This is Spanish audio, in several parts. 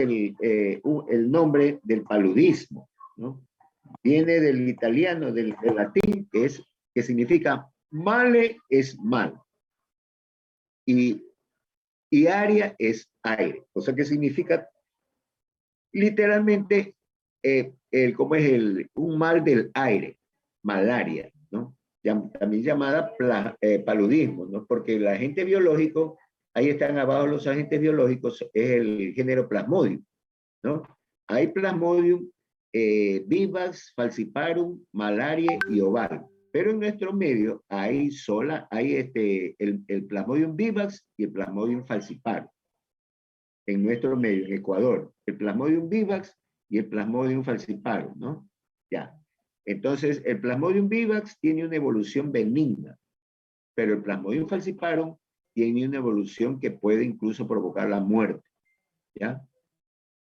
el nombre del paludismo, ¿no? Viene del italiano, del latín, que significa male es mal. Y aria es aire. O sea que significa literalmente ¿cómo es un mal del aire? Malaria, ¿no? También llamada paludismo, ¿no? Porque el agente biológico, ahí están abajo los agentes biológicos, es el género Plasmodium, ¿no? Hay Plasmodium, vivax, falciparum, malaria y oval. Pero en nuestro medio hay el Plasmodium vivax y el Plasmodium falciparum. En nuestro medio, en Ecuador, el Plasmodium vivax y el Plasmodium falciparum, ¿no? Ya. Entonces, el Plasmodium vivax tiene una evolución benigna, pero el Plasmodium falciparum tiene una evolución que puede incluso provocar la muerte, ¿ya?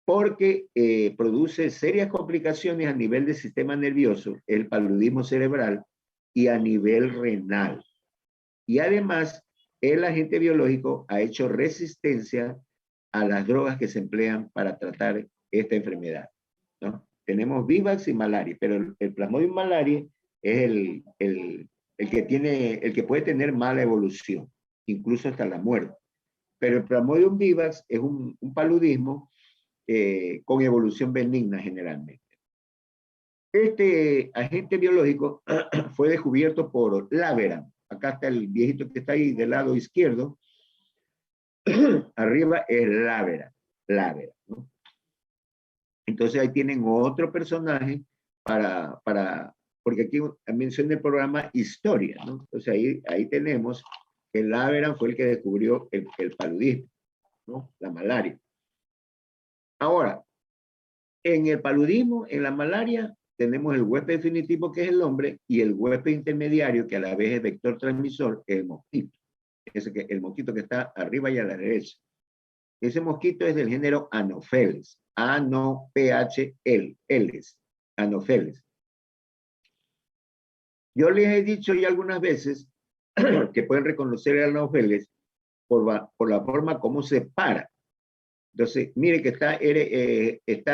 Porque produce serias complicaciones a nivel del sistema nervioso, el paludismo cerebral, y a nivel renal. Y además, el agente biológico ha hecho resistencia a las drogas que se emplean para tratar esta enfermedad, ¿no? Tenemos vivax y malaria, pero el Plasmodium malaria es el que puede tener mala evolución, incluso hasta la muerte. Pero el Plasmodium vivax es un paludismo con evolución benigna generalmente. Este agente biológico fue descubierto por Laveran. Acá está el viejito que está ahí del lado izquierdo. Arriba es Laveran, ¿no? Entonces ahí tienen otro personaje porque aquí mencioné el programa Historia, ¿no? Entonces ahí tenemos que Laveran fue el que descubrió el paludismo, ¿no? La malaria. Ahora, en el paludismo, en la malaria, tenemos el huésped definitivo, que es el hombre, y el huésped intermediario, que a la vez es vector transmisor, el mosquito. El mosquito que está arriba y a la derecha. Ese mosquito es del género Anopheles. Anopheles. Anopheles. Yo les he dicho ya algunas veces que pueden reconocer el Anopheles por la forma como se para. Entonces, mire que está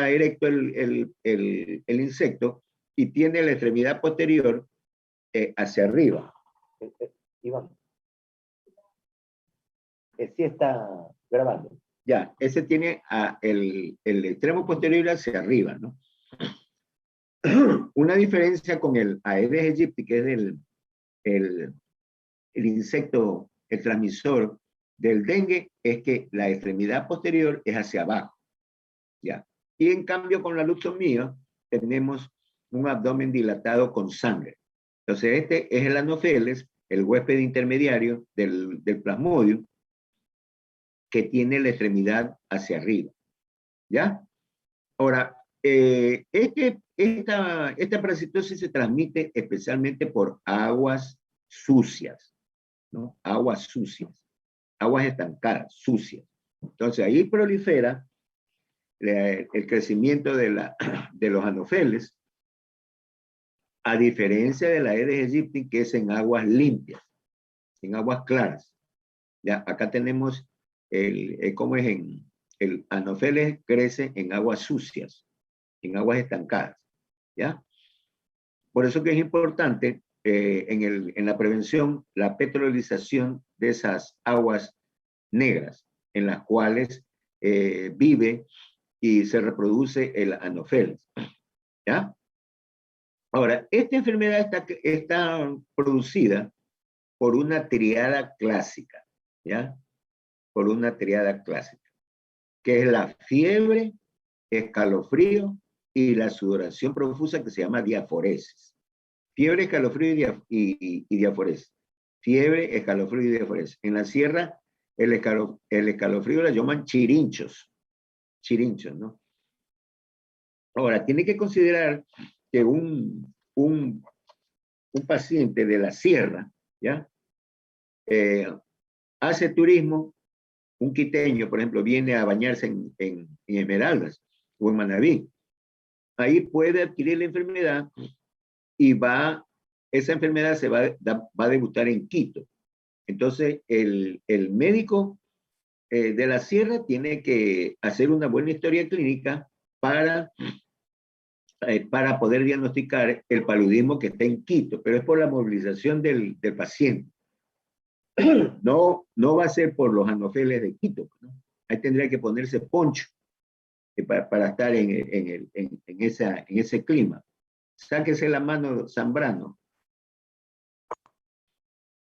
erecto el insecto y tiene la extremidad posterior hacia arriba. Iván. Sí está grabando. Ya, ese tiene el extremo posterior hacia arriba, ¿no? Una diferencia con el Aedes aegypti, que es el insecto, el transmisor del dengue, es que la extremidad posterior es hacia abajo, ¿ya? Y en cambio con la luxomía tenemos un abdomen dilatado con sangre. Entonces este es el Anopheles, el huésped intermediario del Plasmodium, que tiene la extremidad hacia arriba, ¿ya? Ahora, esta parasitosis se transmite especialmente por aguas sucias, ¿no? Aguas sucias, aguas estancadas, sucias. Entonces ahí prolifera el crecimiento de los anopheles, a diferencia de la Aedes aegypti, que es en aguas limpias, en aguas claras. Ya, acá tenemos cómo es el anopheles crece en aguas sucias, en aguas estancadas, ¿ya? Por eso que es importante en la prevención la petrolización de esas aguas negras en las cuales vive y se reproduce el anopheles, ¿ya? Ahora, esta enfermedad está producida por una triada clásica, ¿ya? Por una triada clásica, que es la fiebre, escalofrío y la sudoración profusa, que se llama diaforesis. Fiebre, escalofrío y diaforesis. Fiebre, escalofrío y diaforesis. En la sierra, el escalofrío la llaman chirinchos, ¿no? Ahora, tiene que considerar que un paciente de la sierra, ¿ya? Hace turismo, un quiteño, por ejemplo, viene a bañarse en Esmeraldas o en Manabí. Ahí puede adquirir la enfermedad y esa enfermedad va a debutar en Quito. Entonces, el médico de la sierra tiene que hacer una buena historia clínica para poder diagnosticar el paludismo que está en Quito, pero es por la movilización del paciente. No va a ser por los anofeles de Quito, ¿no? Ahí tendría que ponerse poncho para estar en ese clima. Sáquese la mano, Zambrano.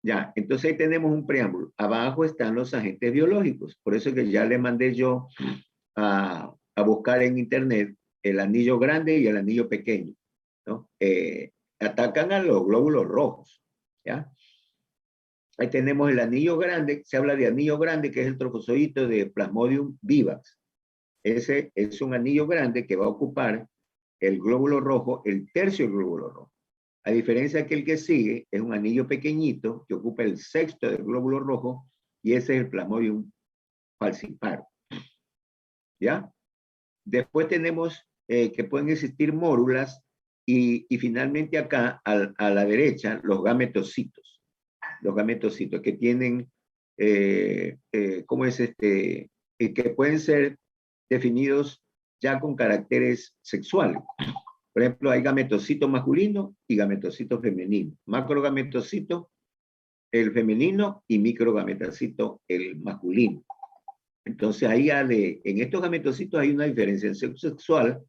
Ya, entonces ahí tenemos un preámbulo. Abajo están los agentes biológicos. Por eso que ya le mandé yo a buscar en internet el anillo grande y el anillo pequeño, ¿no? Atacan a los glóbulos rojos, ¿ya? Ahí tenemos el anillo grande, se habla de anillo grande, que es el trofozoito de Plasmodium vivax. Ese es un anillo grande que va a ocupar el glóbulo rojo, el tercio del glóbulo rojo. A diferencia que el que sigue es un anillo pequeñito que ocupa el sexto del glóbulo rojo y ese es el Plasmodium falciparum. ¿Ya? Después tenemos que pueden existir mórulas y finalmente acá a la derecha los gametocitos. Los gametocitos que tienen, ¿cómo es que pueden ser definidos ya con caracteres sexuales? Por ejemplo, hay gametocito masculino y gametocito femenino. Macrogametocito, el femenino, y microgametocito, el masculino. Entonces, ahí en estos gametocitos hay una diferenciación sexual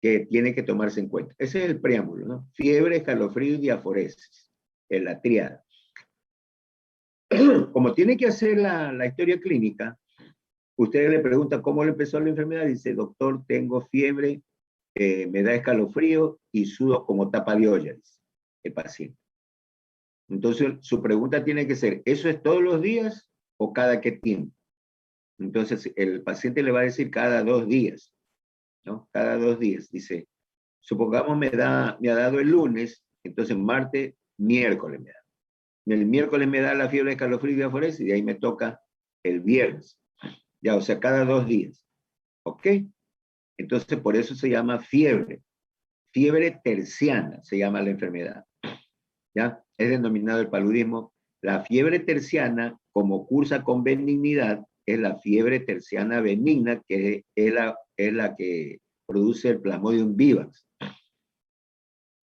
que tiene que tomarse en cuenta. Ese es el preámbulo, ¿no? Fiebre, escalofrío y diaforesis, en la tríada. Como tiene que hacer la historia clínica, usted le pregunta cómo le empezó la enfermedad, dice, doctor, tengo fiebre, me da escalofrío y sudo como tapa de olla, dice el paciente. Entonces, su pregunta tiene que ser, ¿eso es todos los días o cada qué tiempo? Entonces, el paciente le va a decir cada 2 días, ¿no? Cada 2 días. Dice, supongamos me ha dado el lunes, entonces martes, miércoles me da. El miércoles me da la fiebre, escalofrío y diaforesis y de ahí me toca el viernes. Ya, o sea, cada 2 días. ¿Ok? Entonces, por eso se llama fiebre. Fiebre terciana se llama la enfermedad. ¿Ya? Es denominado el paludismo. La fiebre terciana, como cursa con benignidad, es la fiebre terciana benigna, que es la que produce el Plasmodium vivax.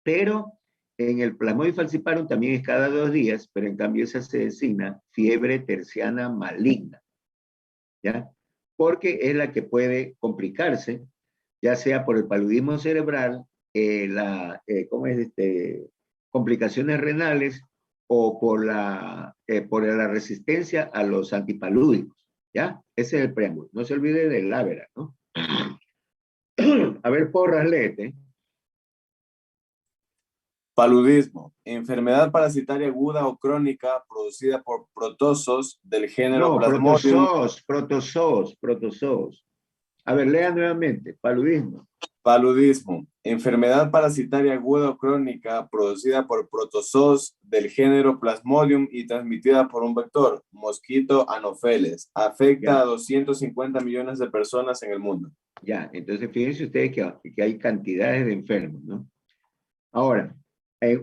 Pero en el Plasmodium falciparum también es cada 2 días, pero en cambio esa se designa fiebre terciana maligna. ¿Ya? Porque es la que puede complicarse, ya sea por el paludismo cerebral, complicaciones renales o por la resistencia a los antipalúdicos. ¿Ya? Ese es el preámbulo. No se olvide del Lavera, ¿no? A ver, Porras, léete. Paludismo, enfermedad parasitaria aguda o crónica producida por protozoos del género No, Plasmodium. protozoos. A ver, lea nuevamente. Paludismo. Paludismo, enfermedad parasitaria aguda o crónica producida por protozoos del género Plasmodium y transmitida por un vector, mosquito Anopheles. Afecta Ya. a 250 millones de personas en el mundo. Ya, entonces fíjense ustedes que hay cantidades de enfermos, ¿no? Ahora,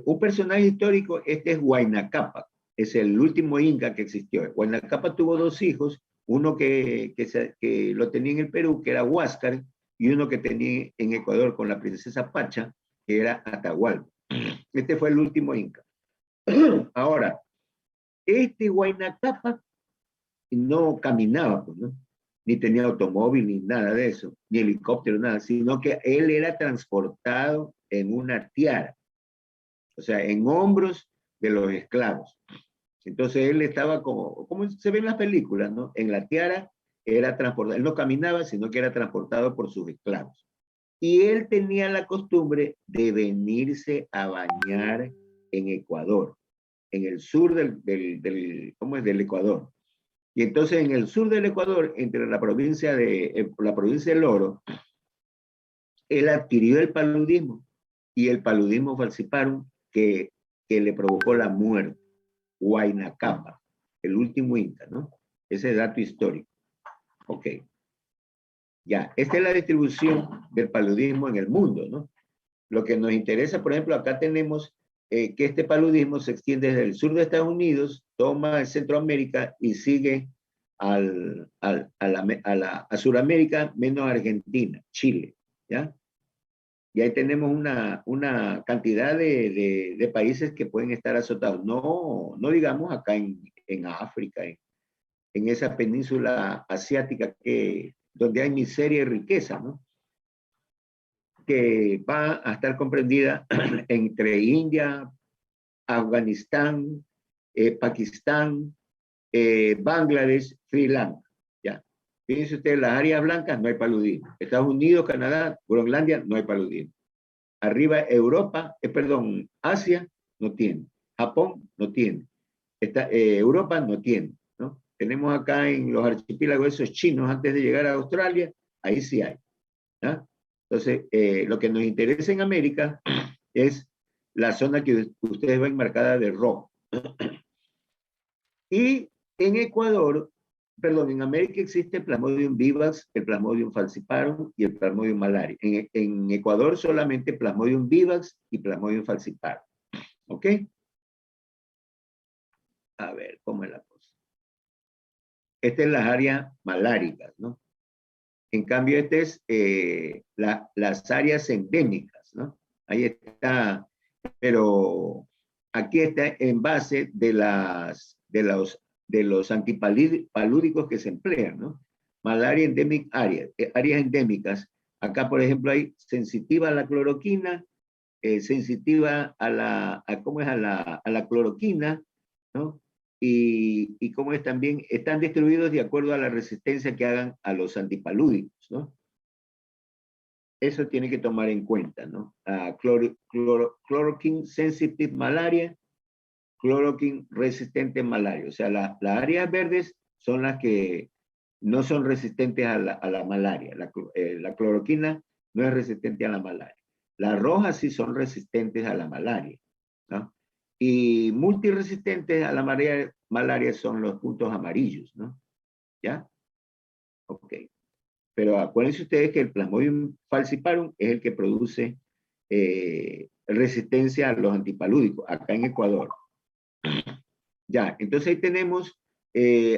un personaje histórico, este es Huayna Cápac, es el último inca que existió. Huayna Cápac tuvo 2 hijos, uno que lo tenía en el Perú, que era Huáscar, y uno que tenía en Ecuador con la princesa Pacha, que era Atahualpa. Este fue el último inca. Ahora, este Huayna Cápac no caminaba, pues, ¿no? Ni tenía automóvil, ni nada de eso, ni helicóptero, nada, sino que él era transportado en una tiara, o sea, en hombros de los esclavos. Entonces él estaba como se ve en las películas, ¿no? En la tiara era transportado, él no caminaba, sino que era transportado por sus esclavos. Y él tenía la costumbre de venirse a bañar en Ecuador, en el sur del Ecuador. Y entonces en el sur del Ecuador, entre la provincia del Oro, él adquirió el paludismo y el paludismo falciparum que le provocó la muerte. Huayna Cápac, el último inca, ¿no? Ese dato histórico. Ok. Ya, esta es la distribución del paludismo en el mundo, ¿no? Lo que nos interesa, por ejemplo, acá tenemos que este paludismo se extiende desde el sur de Estados Unidos, toma Centroamérica y sigue a Sudamérica, menos Argentina, Chile, ¿ya? Y ahí tenemos una cantidad de países que pueden estar azotados. No, no digamos acá en África, en esa península asiática donde hay miseria y riqueza, ¿no? Que va a estar comprendida entre India, Afganistán, Pakistán, Bangladesh, Sri Lanka. ¿Ya? Fíjense ustedes, las áreas blancas no hay paludismo. Estados Unidos, Canadá, Groenlandia, no hay paludismo. Arriba Europa, perdón, Asia no tiene. Japón no tiene. Europa no tiene. ¿No? Tenemos acá en los archipiélagos esos chinos antes de llegar a Australia, ahí sí hay. ¿Ya? Entonces, lo que nos interesa en América es la zona que ustedes ven marcada de rojo. Y en Ecuador, perdón, en América existe el Plasmodium vivax, el Plasmodium falciparum y el Plasmodium malaria. En Ecuador solamente Plasmodium vivax y Plasmodium falciparum. ¿Ok? A ver, ¿cómo es la cosa? Esta es las áreas maláricas, ¿no? En cambio, esta es las áreas endémicas, ¿no? Ahí está, pero aquí está en base de los antipalúdicos que se emplean, ¿no? Malaria endemic area, áreas endémicas. Acá, por ejemplo, hay sensitiva a la cloroquina, sensitiva ¿cómo es? A la cloroquina, ¿no? Y cómo es también, están distribuidos de acuerdo a la resistencia que hagan a los antipalúdicos, ¿no? Eso tiene que tomar en cuenta, ¿no? Chloroquine sensitive malaria, chloroquine resistente malaria. O sea, las áreas verdes son las que no son resistentes a la malaria. La cloroquina no es resistente a la malaria. Las rojas sí son resistentes a la malaria, ¿no? Y multiresistentes a la malaria son los puntos amarillos, ¿no? ¿Ya? Ok. Pero acuérdense ustedes que el Plasmodium falciparum es el que produce resistencia a los antipalúdicos, acá en Ecuador. Ya, entonces ahí tenemos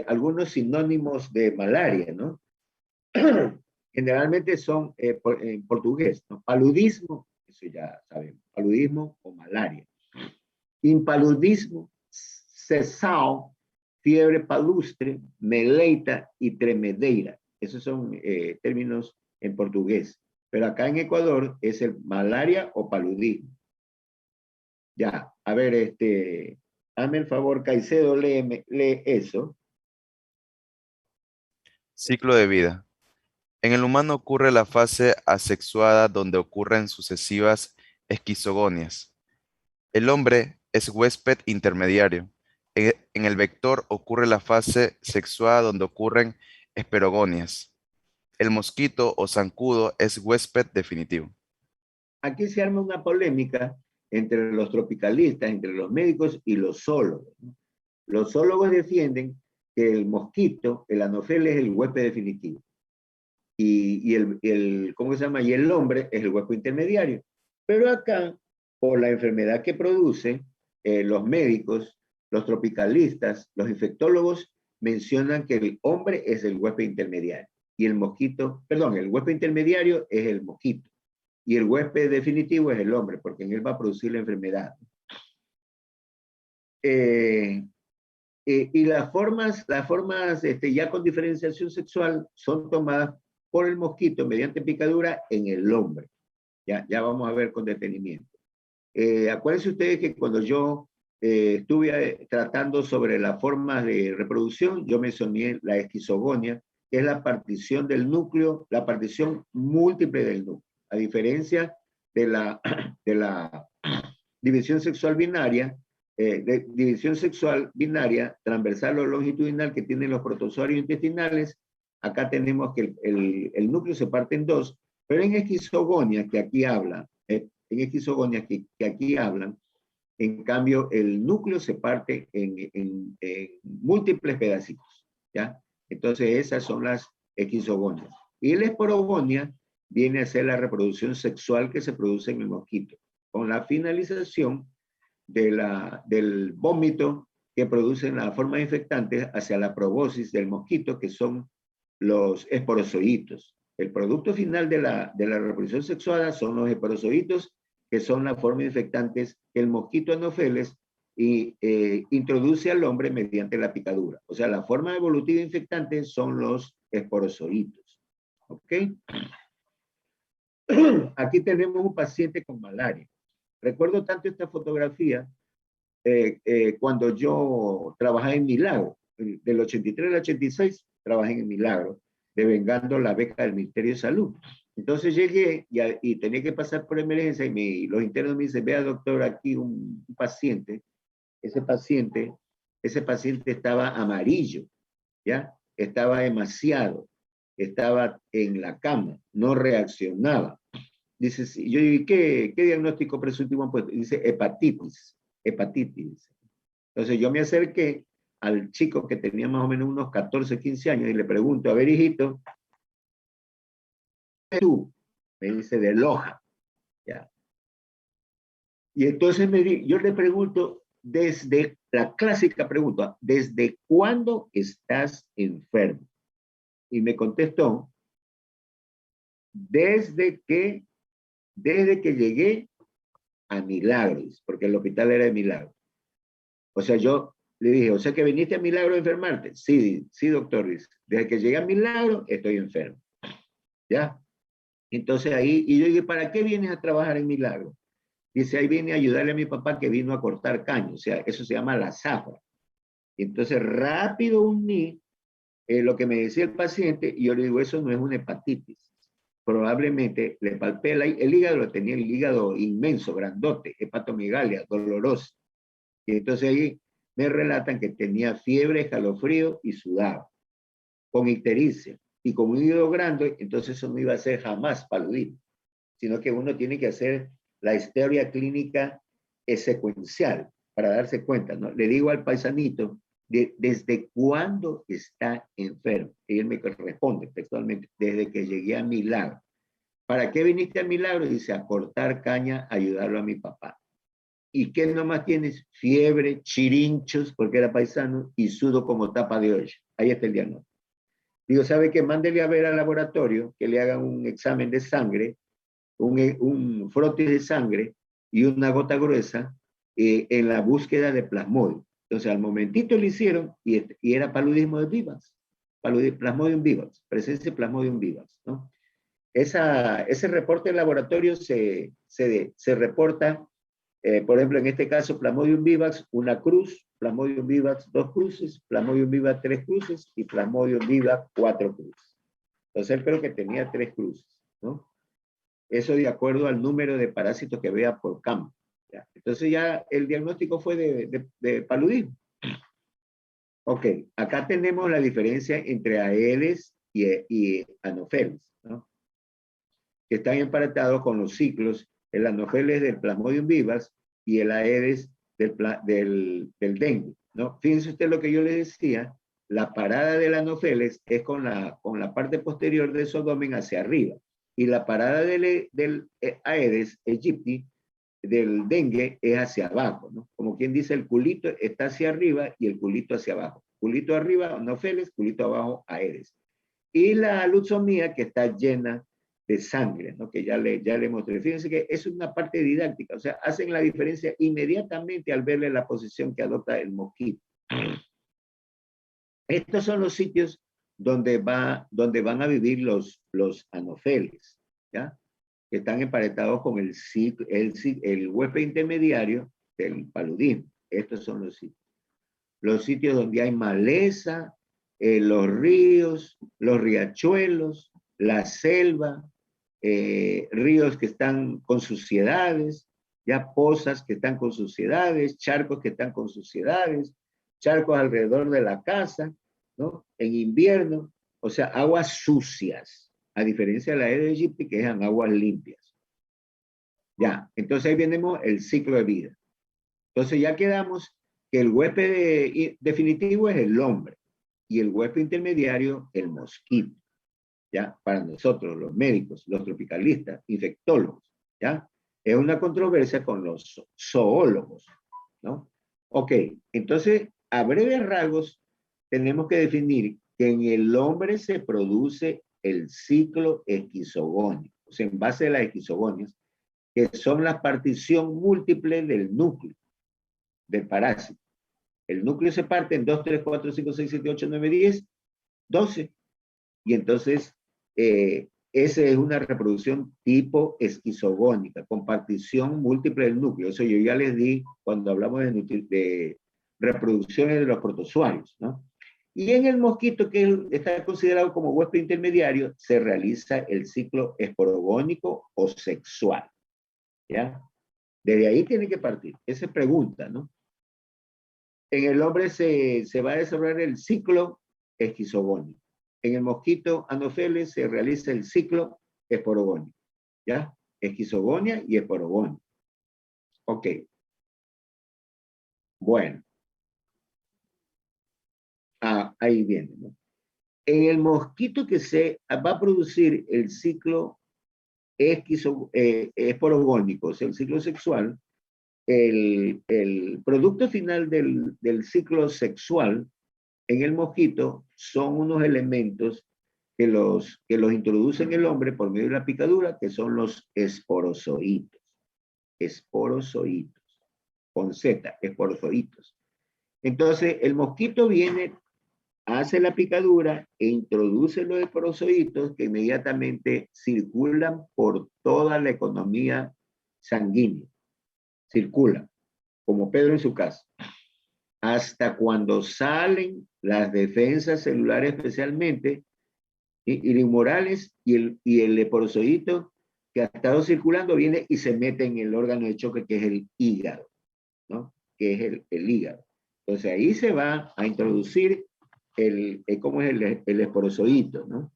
algunos sinónimos de malaria, ¿no? Generalmente son en portugués, ¿no? Paludismo, eso ya sabemos, paludismo o malaria. Impaludismo, cesao, fiebre palustre, meleita y tremedeira. Esos son términos en portugués. Pero acá en Ecuador es el malaria o paludismo. Ya, a ver, hazme el favor, Caicedo, lee eso. Ciclo de vida. En el humano ocurre la fase asexuada donde ocurren sucesivas esquizogonias. El hombre es huésped intermediario. En el vector ocurre la fase sexuada donde ocurren esperogonias. El mosquito o zancudo es huésped definitivo. Aquí se arma una polémica entre los tropicalistas, entre los médicos y los zoólogos. Los zoólogos defienden que el mosquito, el anofele, es el huésped definitivo. ¿Cómo se llama? Y el hombre es el huésped intermediario. Pero acá, por la enfermedad que produce, los médicos, los tropicalistas, los infectólogos mencionan que el hombre es el huésped intermediario. Y el mosquito, perdón, el huésped intermediario es el mosquito. Y el huésped definitivo es el hombre, porque en él va a producir la enfermedad. Y las formas ya con diferenciación sexual son tomadas por el mosquito mediante picadura en el hombre. Ya vamos a ver con detenimiento. Acuérdense ustedes que cuando yo estuve tratando sobre las formas de reproducción, yo mencioné la esquizogonia, que es la partición del núcleo, la partición múltiple del núcleo, a diferencia de la división sexual binaria, transversal o longitudinal que tienen los protozoarios intestinales. Acá tenemos que el núcleo se parte en dos, pero en esquizogonia, que aquí habla, que aquí hablan, en cambio, el núcleo se parte en múltiples pedacitos, ¿ya? Entonces, esas son las esquizogonias. Y la esporogonia viene a ser la reproducción sexual que se produce en el mosquito, con la finalización del vómito que producen las formas infectantes hacia la proboscis del mosquito, que son los esporozoitos. El producto final de la reproducción sexuada son los esporozoitos, que son las formas infectantes que el mosquito Anopheles introduce al hombre mediante la picadura. O sea, la forma evolutiva infectante son los esporozoitos. ¿Ok? Aquí tenemos un paciente con malaria. Recuerdo tanto esta fotografía cuando yo trabajaba en Milagro. Del 83 al 86 trabajé en Milagro, devengando la beca del Ministerio de Salud. Entonces llegué y tenía que pasar por emergencia y los internos me dicen, vea doctor, aquí un paciente. Ese paciente estaba amarillo, ¿ya? Estaba demasiado, estaba en la cama, no reaccionaba. Dice, sí, yo digo, ¿qué diagnóstico presuntivo han puesto? Dice, hepatitis. Entonces yo me acerqué al chico que tenía más o menos unos 14, 15 años y le pregunto, a ver, hijito, tú, me dice, de Loja, ¿ya? Y entonces yo le pregunto, desde la clásica pregunta, ¿desde cuándo estás enfermo? Y me contestó, desde que llegué a Milagros, porque el hospital era de Milagros. O sea, yo le dije, o sea que viniste a Milagro a enfermarte. Sí, sí, doctor. Desde que llegué a Milagro, estoy enfermo. ¿Ya? Entonces ahí, y yo dije, ¿para qué vienes a trabajar en Milagro? Dice, ahí viene a ayudarle a mi papá que vino a cortar caño. O sea, eso se llama la zafra. Y entonces rápido uní lo que me decía el paciente y yo le digo, eso no es una hepatitis. Probablemente le palpé el hígado, lo tenía el hígado inmenso, grandote, hepatomegalia, doloroso. Y entonces ahí me relatan que tenía fiebre, escalofrío y sudaba, con ictericia. Y con un hígado grande, entonces eso no iba a ser jamás paludismo, sino que uno tiene que hacer la historia clínica secuencial para darse cuenta, ¿no? Le digo al paisanito, ¿desde cuándo está enfermo? Y él me responde textualmente, desde que llegué a Milagro. ¿Para qué viniste a Milagro? Dice, a cortar caña, a ayudarlo a mi papá. ¿Y qué nomás tienes? Fiebre, chirinchos, porque era paisano, y sudo como tapa de olla. Ahí está el diagnóstico. Digo, ¿sabe qué? Mándele a ver al laboratorio, que le hagan un examen de sangre, un frotis de sangre y una gota gruesa en la búsqueda de plasmodium. Entonces, al momentito lo hicieron y era paludismo de vivax. Plasmodium vivax, presencia de plasmodium vivax, ¿no? Ese reporte del laboratorio se reporta, por ejemplo, en este caso, Plasmodium vivax, una cruz, Plasmodium vivax, 2 cruces, Plasmodium vivax, 3 cruces y Plasmodium vivax, 4 cruces. Entonces, él creo que tenía 3 cruces, ¿no? Eso de acuerdo al número de parásitos que vea por campo. ¿Ya? Entonces, ya el diagnóstico fue de paludismo. Ok, acá tenemos la diferencia entre Aedes y Anopheles, ¿no? Que están emparentados con los ciclos, el Anopheles del Plasmodium vivax y el Aedes del dengue, ¿no? Fíjense usted lo que yo le decía, la parada del Anopheles es con la parte posterior de su abdomen hacia arriba, y la parada del Aedes aegypti, del dengue, es hacia abajo, ¿no? Como quien dice, el culito está hacia arriba y el culito hacia abajo. Culito arriba, Anopheles, culito abajo, Aedes. Y la luxomía, que está llena de sangre, ¿no? Que ya le mostré. Fíjense que es una parte didáctica, o sea, hacen la diferencia inmediatamente al verle la posición que adopta el mosquito. Estos son los sitios donde van a vivir los Anopheles, ¿ya? Que están emparentados con el huésped intermediario del paludismo. Estos son los sitios. Los sitios donde hay maleza, los ríos, los riachuelos, la selva, ríos que están con suciedades, ya pozas que están con suciedades, charcos que están con suciedades, charcos alrededor de la casa, ¿no? En invierno, o sea, aguas sucias, a diferencia de la Aedes aegypti, que eran aguas limpias. Ya, entonces ahí tenemos el ciclo de vida. Entonces ya quedamos que el huésped definitivo es el hombre y el huésped intermediario el mosquito, ¿ya? Para nosotros, los médicos, los tropicalistas, infectólogos, ¿ya? Es una controversia con los zoólogos, ¿no? Ok, entonces a breves rasgos, tenemos que definir que en el hombre se produce el ciclo esquizogónico, o sea, en base a las esquizogonias, que son la partición múltiple del núcleo, del parásito. El núcleo se parte en 2, 3, 4, 5, 6, 7, 8, 9, 10, 12. Y entonces, esa es una reproducción tipo esquizogónica, con partición múltiple del núcleo. Eso yo ya les di cuando hablamos de reproducciones de los protozoarios, ¿no? Y en el mosquito, que está considerado como huésped intermediario, se realiza el ciclo esporogónico o sexual, ¿ya? Desde ahí tiene que partir. Esa es pregunta, ¿no? En el hombre se va a desarrollar el ciclo esquizogónico. En el mosquito Anopheles se realiza el ciclo esporogónico, ¿ya? Esquizogonia y esporogonia. Ok. Bueno. Ahí viene, ¿no? En el mosquito que se va a producir el ciclo esporogónico, o sea, el ciclo sexual, el producto final del ciclo sexual en el mosquito son unos elementos que los introduce en el hombre por medio de la picadura, que son los esporozoitos. Esporozoitos. Con Z, esporozoitos. Entonces, el mosquito viene, hace la picadura e introduce los esporozoitos que inmediatamente circulan por toda la economía sanguínea. Circulan, como Pedro en su casa. Hasta cuando salen las defensas celulares especialmente, y Morales y el esporozoito que ha estado circulando viene y se mete en el órgano de choque que es el hígado, ¿no? Que es el hígado. Entonces ahí se va a introducir ¿cómo es el esporozoito, ¿no?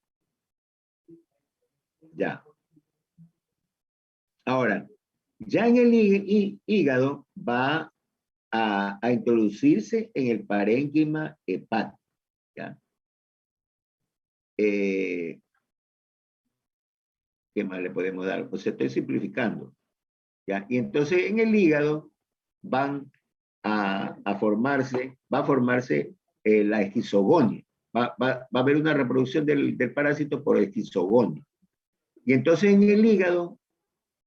Ya. Ahora, ya en el hígado va a introducirse en el parénquima hepático, ¿ya? ¿Qué más le podemos dar? Pues estoy simplificando, ¿ya? Y entonces en el hígado va a formarse la esquizogonia. Va a haber una reproducción del parásito por esquizogonia. Y entonces en el hígado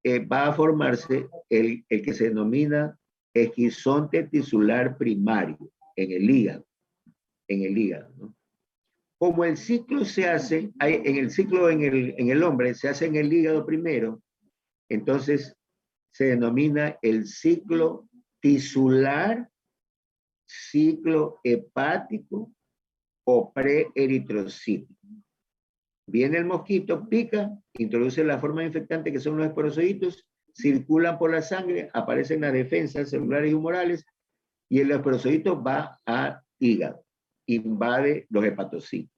va a formarse el que se denomina esquizonte tisular primario en el hígado, ¿no? Como el ciclo se hace, en el hombre se hace en el hígado primero, entonces se denomina el ciclo tisular, ciclo hepático o preeritrocítico. Viene el mosquito, pica, introduce la forma infectante que son los esporozoitos, circulan por la sangre, aparecen las defensas celulares y humorales, y el esporozoito va al hígado, invade los hepatocitos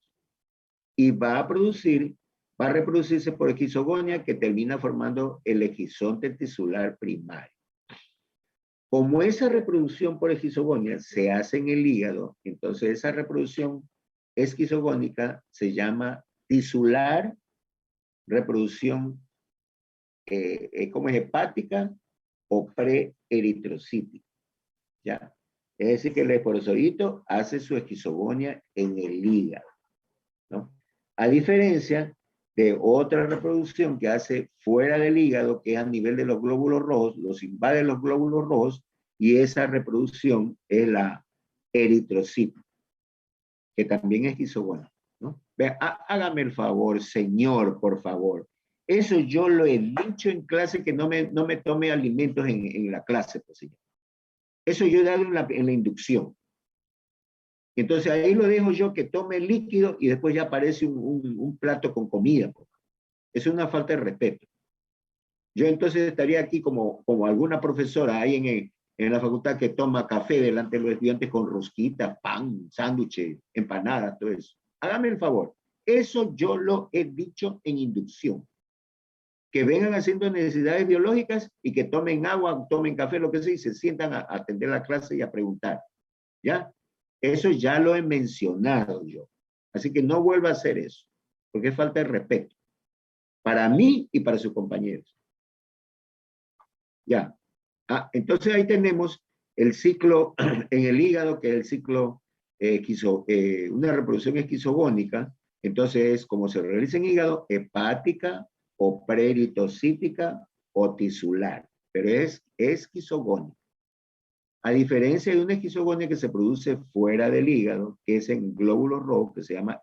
y va a reproducirse por esquizogonia, que termina formando el esquizonte tisular primario. Como esa reproducción por esquizogonia se hace en el hígado, entonces esa reproducción esquizogónica se llama tisular, reproducción como es hepática o preeritrocítica, ¿ya? Es decir, que el esporozoito hace su esquizogonia en el hígado, ¿no? A diferencia de otra reproducción que hace fuera del hígado, que es a nivel de los glóbulos rojos, los invade los glóbulos rojos, y esa reproducción es la eritrocítica, que también es esquizogónica, ¿no? Vea, hágame el favor, señor, por favor. Eso yo lo he dicho en clase, que no me tome alimentos en la clase, pues, señor. Eso yo he dado en la inducción. Entonces ahí lo dejo yo que tome líquido y después ya aparece un plato con comida. Pues. Es una falta de respeto. Yo entonces estaría aquí como alguna profesora ahí en la facultad que toma café delante de los estudiantes con rosquita, pan, sándwiches, empanadas, todo eso. Hágame el favor. Eso yo lo he dicho en inducción. Que vengan haciendo necesidades biológicas y que tomen agua, tomen café, lo que sea, y se sientan a atender la clase y a preguntar. ¿Ya? Eso ya lo he mencionado yo. Así que no vuelva a hacer eso, porque es falta de respeto. Para mí y para sus compañeros. Ya. Entonces ahí tenemos el ciclo en el hígado, que es el ciclo una reproducción esquizogónica, entonces como se realiza en hígado, hepática o peritocítica o tisular, pero es esquizogónica. A diferencia de una esquizogonia que se produce fuera del hígado, que es en glóbulos rojos, que se llama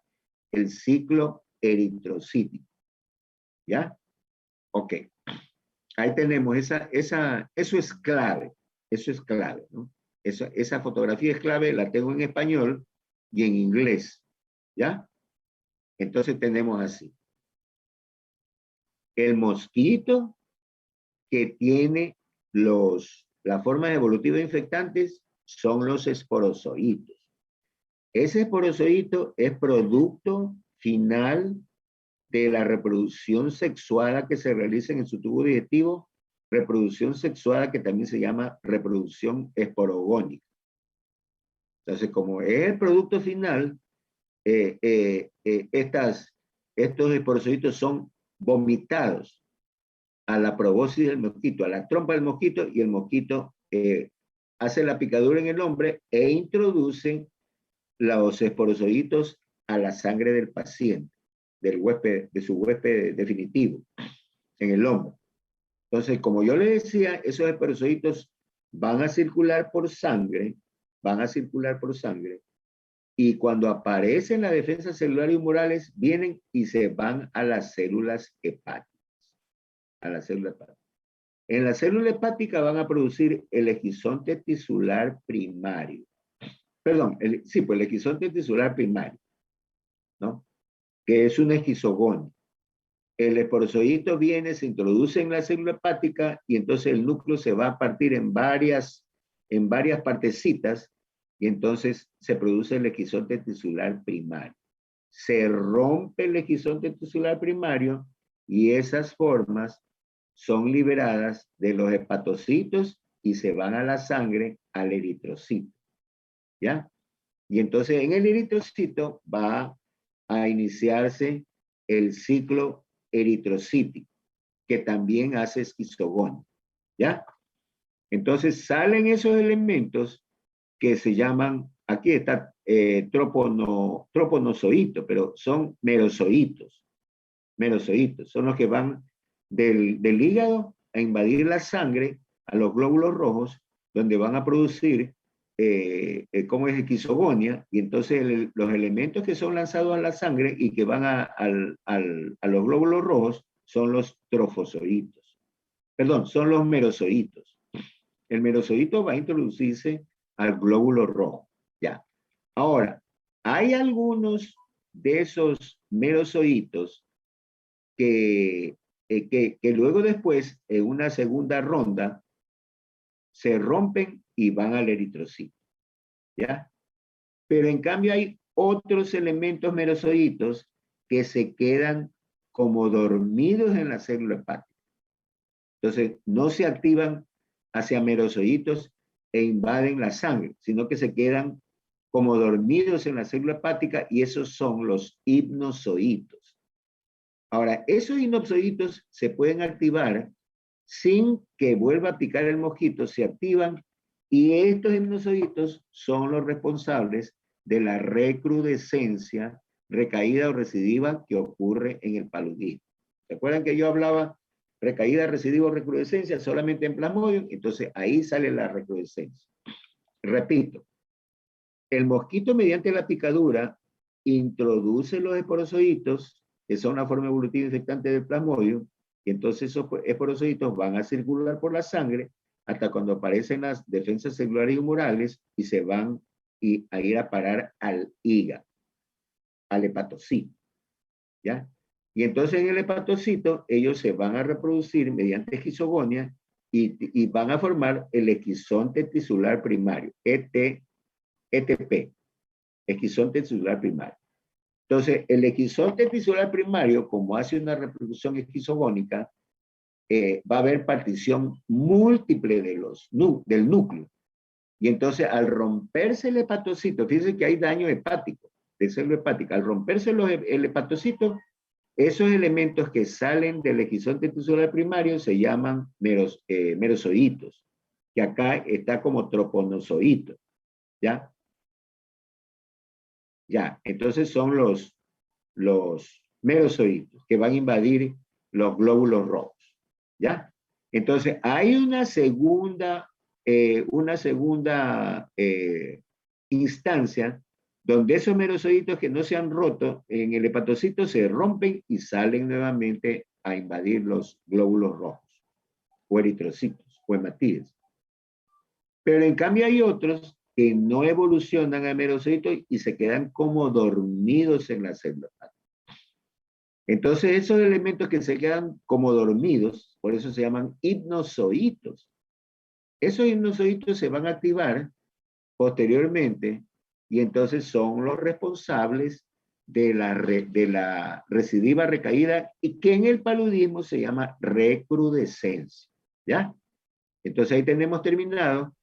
el ciclo eritrocítico. ¿Ya? Ok. Ahí tenemos eso es clave. Eso es clave, ¿no? Esa fotografía es clave, la tengo en español y en inglés. ¿Ya? Entonces tenemos así. El mosquito que tiene las formas evolutivas infectantes son los esporozoitos. Ese esporozoito es producto final de la reproducción sexuada que se realiza en su tubo digestivo, reproducción sexuada que también se llama reproducción esporogónica. Entonces, como es el producto final, estos esporozoitos son vomitados a la probóscis del mosquito, a la trompa del mosquito, y el mosquito hace la picadura en el hombre e introduce los esporozoitos a la sangre del paciente, del huésped, de su huésped definitivo, en el hombre. Entonces, como yo le decía, esos esporozoitos van a circular por sangre, y cuando aparecen las defensas celulares y humorales, vienen y se van a las células hepáticas. En la célula hepática van a producir el esquizonte tisular primario. Perdón, el esquizonte tisular primario, ¿no? Que es un esquizogonia. El esporozoito viene, se introduce en la célula hepática y entonces el núcleo se va a partir en varias partecitas y entonces se produce el esquizonte tisular primario. Se rompe el esquizonte tisular primario y esas formas son liberadas de los hepatocitos y se van a la sangre, al eritrocito. ¿Ya? Y entonces en el eritrocito va a iniciarse el ciclo eritrocítico, que también hace esquizogonia. ¿Ya? Entonces salen esos elementos que se llaman, aquí está troponozoito, pero son merozoitos. Merozoitos son los que van del hígado a invadir la sangre, a los glóbulos rojos, donde van a producir, como es esquizogonia, y entonces los elementos que son lanzados a la sangre y que van a los glóbulos rojos son los trofozoitos. Perdón, son los merozoitos. El merozoito va a introducirse al glóbulo rojo. Ya. Ahora, hay algunos de esos merozoitos que luego después, en una segunda ronda, se rompen y van al eritrocito. ¿Ya? Pero en cambio hay otros elementos merozoitos que se quedan como dormidos en la célula hepática. Entonces, no se activan hacia merozoitos e invaden la sangre, sino que se quedan como dormidos en la célula hepática y esos son los hipnozoitos. Ahora, esos hipnozoitos se pueden activar sin que vuelva a picar el mosquito, se activan y estos hipnozoitos son los responsables de la recrudescencia, recaída o recidiva que ocurre en el paludismo. ¿Se acuerdan que yo hablaba recaída, recidiva o recrudescencia solamente en Plasmodium? Entonces ahí sale la recrudescencia. Repito, el mosquito mediante la picadura introduce los esporozoitos, que son la forma evolutiva infectante del Plasmodium, y entonces esos esporozoitos van a circular por la sangre hasta cuando aparecen las defensas celulares y humorales y se van a ir a parar al hígado, al hepatocito. ¿Ya? Y entonces en el hepatocito ellos se van a reproducir mediante esquizogonia y van a formar el esquizonte tisular primario, ETP, esquizonte tisular primario. Entonces, el esquizonte tisular primario, como hace una reproducción esquizogónica, va a haber partición múltiple del núcleo. Y entonces, al romperse el hepatocito, fíjense que hay daño hepático, de célula hepática. Al romperse el hepatocito, esos elementos que salen del esquizonte tisular primario se llaman merozoitos. que acá está como troponozoito, ¿ya? Ya, entonces son los merozoitos que van a invadir los glóbulos rojos, ¿ya? Entonces, hay una segunda instancia donde esos merozoitos que no se han roto en el hepatocito se rompen y salen nuevamente a invadir los glóbulos rojos, o eritrocitos, o hematíes. Pero en cambio hay otros que no evolucionan a merozoitos y se quedan como dormidos en la célula. Entonces esos elementos que se quedan como dormidos, por eso se llaman hipnozoitos. Esos hipnozoitos se van a activar posteriormente y entonces son los responsables de la recidiva recaída y que en el paludismo se llama recrudescencia, ¿ya? Entonces ahí tenemos terminado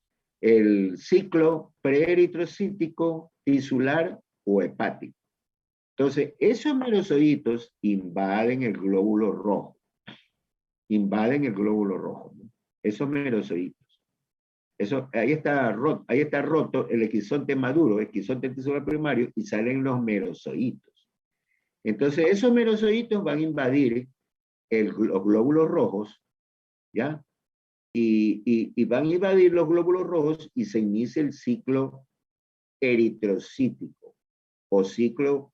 el ciclo preeritrocítico, tisular o hepático. Entonces, esos merozoitos invaden el glóbulo rojo. Invaden el glóbulo rojo, ¿no? Esos merozoitos. Ahí está roto el esquizonte maduro, esquizonte tisular primario, y salen los merozoitos. Entonces, esos merozoitos van a invadir los glóbulos rojos, ¿ya? Y van a invadir los glóbulos rojos y se inicia el ciclo eritrocítico o ciclo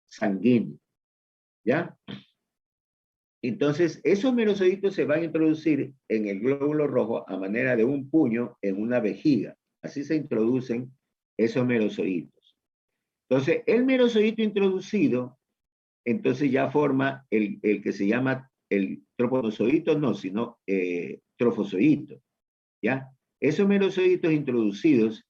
sanguíneo, ¿ya? Entonces, esos merozoitos se van a introducir en el glóbulo rojo a manera de un puño en una vejiga. Así se introducen esos merozoitos. Entonces, el merozoito introducido, entonces ya forma el que se llama el troponozoito, no, sino trofozoito, ¿ya? Esos merozoitos introducidos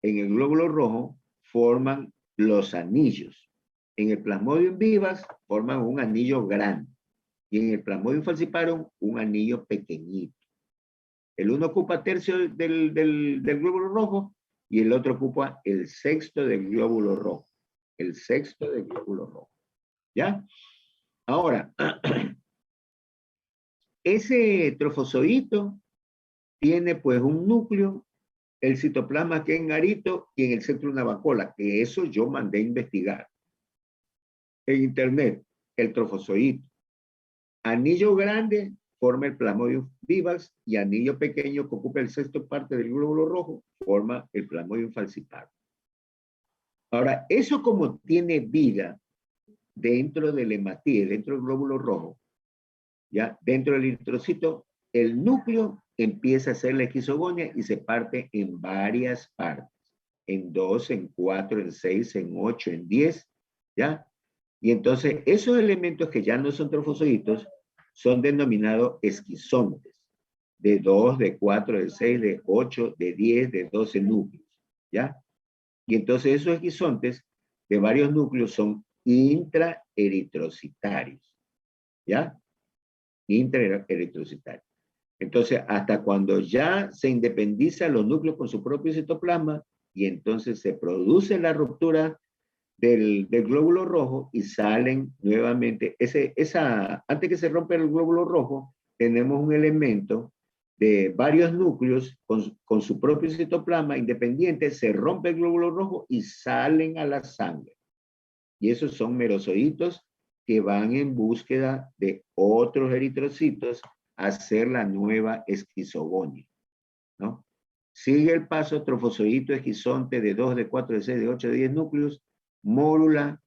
en el glóbulo rojo forman los anillos. En el Plasmodium vivax forman un anillo grande y en el Plasmodium falciparum un anillo pequeñito. El uno ocupa tercio del glóbulo rojo y el otro ocupa el sexto del glóbulo rojo. El sexto del glóbulo rojo. ¿Ya? Ahora, ese trofozoito tiene pues un núcleo, el citoplasma que en arito y en el centro una vacuola, que eso yo mandé a investigar en internet, el trofozoito. Anillo grande forma el Plasmodium vivax y anillo pequeño que ocupa el sexto parte del glóbulo rojo forma el Plasmodium falciparum. Ahora, eso como tiene vida dentro del hematíe, dentro del glóbulo rojo, ya dentro del eritrocito, el núcleo empieza a ser la esquizogonia y se parte en varias partes, en 2, en 4, en 6, en 8, en 10, ¿ya? Y entonces esos elementos que ya no son trofozoitos son denominados esquizontes, de 2, de 4, de 6, de 8, de 10, de 12 núcleos, ¿ya? Y entonces esos esquizontes de varios núcleos son intraeritrocitarios, ¿ya? Intraeritrocitarios. Entonces, hasta cuando ya se independizan los núcleos con su propio citoplasma y entonces se produce la ruptura del glóbulo rojo y salen nuevamente, antes que se rompa el glóbulo rojo, tenemos un elemento de varios núcleos con su propio citoplasma independiente, se rompe el glóbulo rojo y salen a la sangre. Y esos son merozoitos que van en búsqueda de otros eritrocitos a hacer la nueva esquizogonia, ¿no? Sigue el paso trofozoito esquizonte de 2, de 4, de 6, de 8, de 10 núcleos, mórula,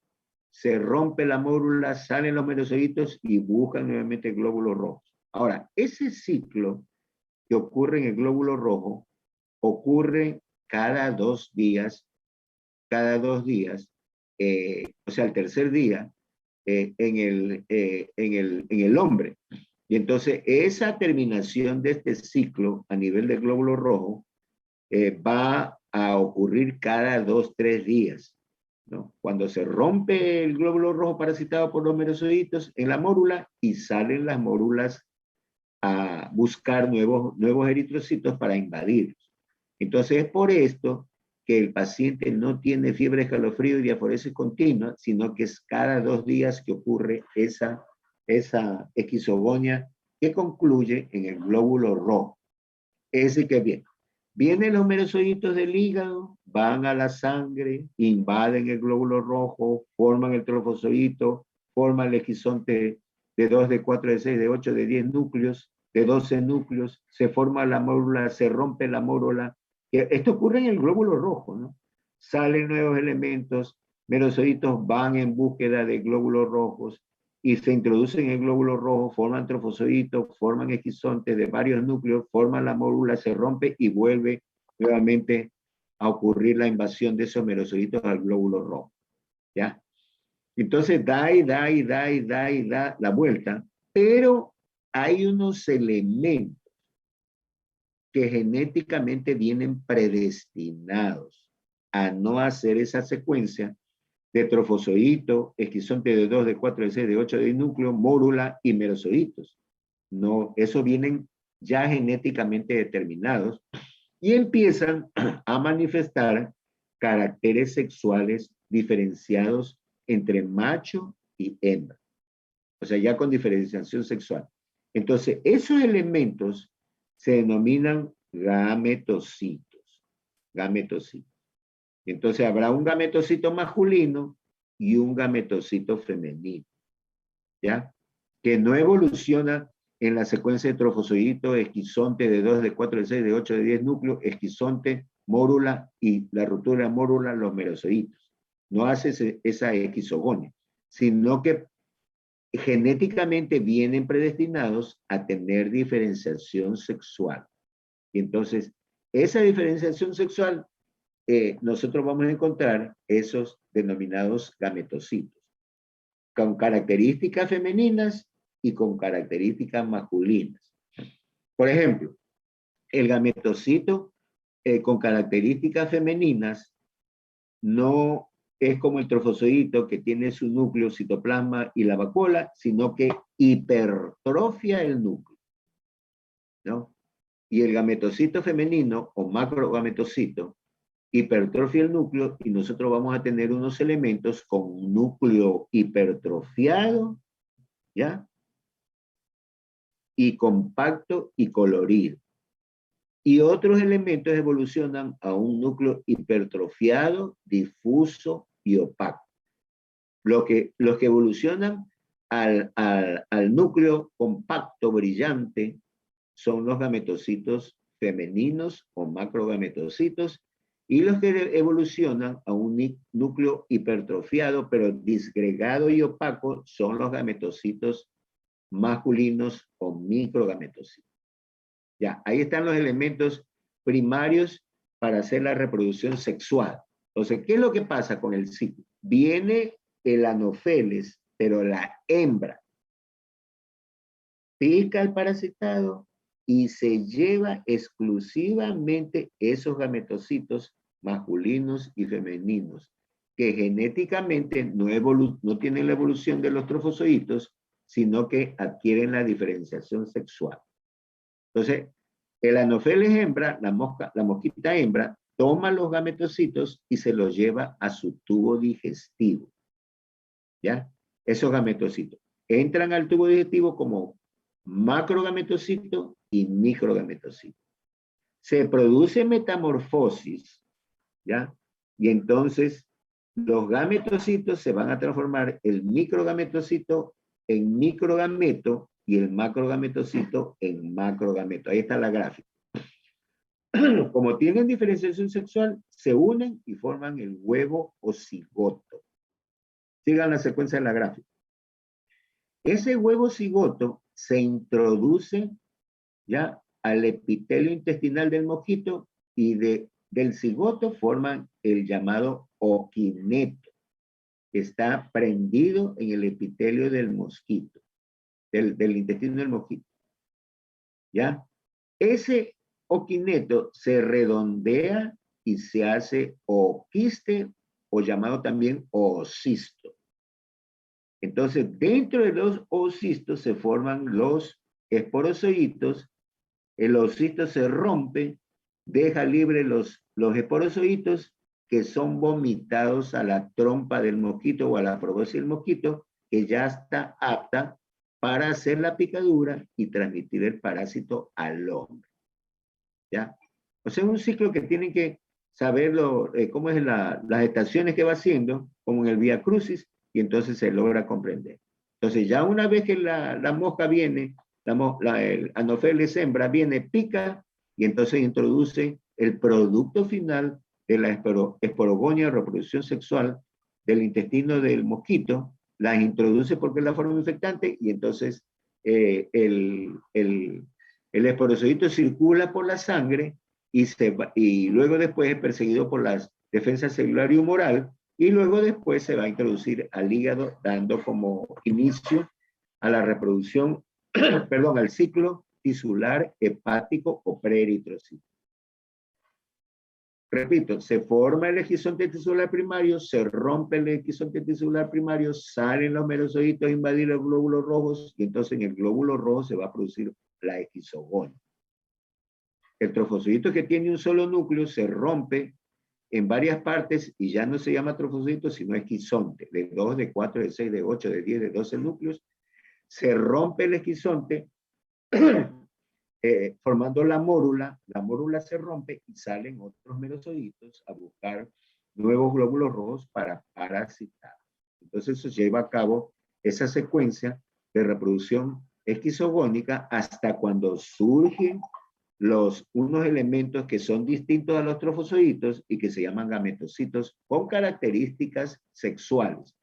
se rompe la mórula, salen los merozoitos y buscan nuevamente el glóbulo rojo. Ahora, ese ciclo que ocurre en el glóbulo rojo ocurre cada 2 días, o sea, el tercer día, en el hombre. Y entonces esa terminación de este ciclo a nivel del glóbulo rojo va a ocurrir cada 2, 3 días, ¿no? Cuando se rompe el glóbulo rojo parasitado por los merozoitos en la mórula y salen las mórulas a buscar nuevos eritrocitos para invadirlos. Entonces es por esto que el paciente no tiene fiebre, escalofrío y diaforesis continua, sino que es cada 2 días que ocurre esa esquizogonia que concluye en el glóbulo rojo. Ese que viene. Vienen los merozoitos del hígado, van a la sangre, invaden el glóbulo rojo, forman el trofozoito, forman el esquizonte de 2, de 4, de 6, de 8, de 10 núcleos, de 12 núcleos, se forma la mórula, se rompe la mórula. Esto ocurre en el glóbulo rojo, ¿no? Salen nuevos elementos, merozoitos van en búsqueda de glóbulos rojos y se introducen en el glóbulo rojo, forman trofozoitos, forman esquizontes de varios núcleos, forman la mórula, se rompe y vuelve nuevamente a ocurrir la invasión de esos merozoitos al glóbulo rojo. ¿Ya? Entonces da y da y da y da y da la vuelta, pero hay unos elementos que genéticamente vienen predestinados a no hacer esa secuencia de trofozoito, esquizonte de 2, de 4, de 6, de 8 de núcleo, mórula y merozoitos. No, eso vienen ya genéticamente determinados y empiezan a manifestar caracteres sexuales diferenciados entre macho y hembra. O sea, ya con diferenciación sexual. Entonces, esos elementos se denominan gametocitos. Gametocitos. Entonces habrá un gametocito masculino y un gametocito femenino, ¿ya? Que no evoluciona en la secuencia de trofozoito, esquizonte de 2, de 4, de 6, de 8, de 10 núcleos, esquizonte, mórula y la ruptura de la mórula, los merozoitos. No hace esa esquizogonia, sino que genéticamente vienen predestinados a tener diferenciación sexual. Y entonces, esa diferenciación sexual nosotros vamos a encontrar esos denominados gametocitos, con características femeninas y con características masculinas. Por ejemplo, el gametocito con características femeninas no es como el trofozoito que tiene su núcleo, citoplasma y la vacuola, sino que hipertrofia el núcleo, ¿no? Y el gametocito femenino o macrogametocito hipertrofia el núcleo y nosotros vamos a tener unos elementos con un núcleo hipertrofiado, ¿ya? Y compacto y colorido. Y otros elementos evolucionan a un núcleo hipertrofiado, difuso y opaco. Los que evolucionan al núcleo compacto, brillante, son los gametocitos femeninos o macrogametocitos, y los que evolucionan a un núcleo hipertrofiado, pero disgregado y opaco, son los gametocitos masculinos o microgametocitos. Ya, ahí están los elementos primarios para hacer la reproducción sexual. Entonces, ¿qué es lo que pasa con el ciclo? Viene el anofeles, pero la hembra pica el parasitado y se lleva exclusivamente esos gametocitos masculinos y femeninos, que genéticamente no tienen la evolución de los trofozoitos, sino que adquieren la diferenciación sexual. Entonces, el anofeles hembra, la mosquita hembra, toma los gametocitos y se los lleva a su tubo digestivo. ¿Ya? Esos gametocitos entran al tubo digestivo como macrogametocito y microgametocito. Se produce metamorfosis, ¿ya? Y entonces los gametocitos se van a transformar el microgametocito en microgameto y el macrogametocito en macrogameto. Ahí está la gráfica. Como tienen diferenciación sexual, se unen y forman el huevo o cigoto. Sigan la secuencia de la gráfica. Ese huevo cigoto se introduce ya al epitelio intestinal del mosquito y del cigoto forman el llamado oquineto, que está prendido en el epitelio del mosquito, del intestino del mosquito. ¿Ya? Ese oquineto se redondea y se hace oquiste o llamado también oocisto. Entonces, dentro de los oocistos se forman los esporozoitos, el oocisto se rompe, deja libre los esporozoitos que son vomitados a la trompa del mosquito o a la proboscis del mosquito, que ya está apta para hacer la picadura y transmitir el parásito al hombre. ¿ya? O sea, es un ciclo que tienen que saber cómo es las estaciones que va haciendo, como en el Vía Crucis, y entonces se logra comprender. Entonces, ya una vez que la mosca viene, el Anopheles hembra viene, pica, y entonces introduce el producto final de la esporogonia de reproducción sexual del intestino del mosquito, las introduce porque es la forma infectante, y entonces el esporozoito circula por la sangre y luego después es perseguido por las defensas celular y humoral, y luego después se va a introducir al hígado, dando como inicio a la reproducción, perdón, al ciclo tisular hepático o preeritrocito. Repito, se forma el esquizonte tisular primario, se rompe el esquizonte tisular primario, salen los merozoitos a invadir los glóbulos rojos, y entonces en el glóbulo rojo se va a producir la esquizogonia. El trofosito que tiene un solo núcleo se rompe en varias partes y ya no se llama trofosito, sino esquizonte, de 2, de 4, de 6, de 8, de 10, de 12 núcleos. Se rompe el esquizonte formando la mórula se rompe y salen otros merozoitos a buscar nuevos glóbulos rojos para parasitar. Entonces eso lleva a cabo esa secuencia de reproducción esquizogónica hasta cuando surgen unos elementos que son distintos a los trofozoitos y que se llaman gametocitos con características sexuales,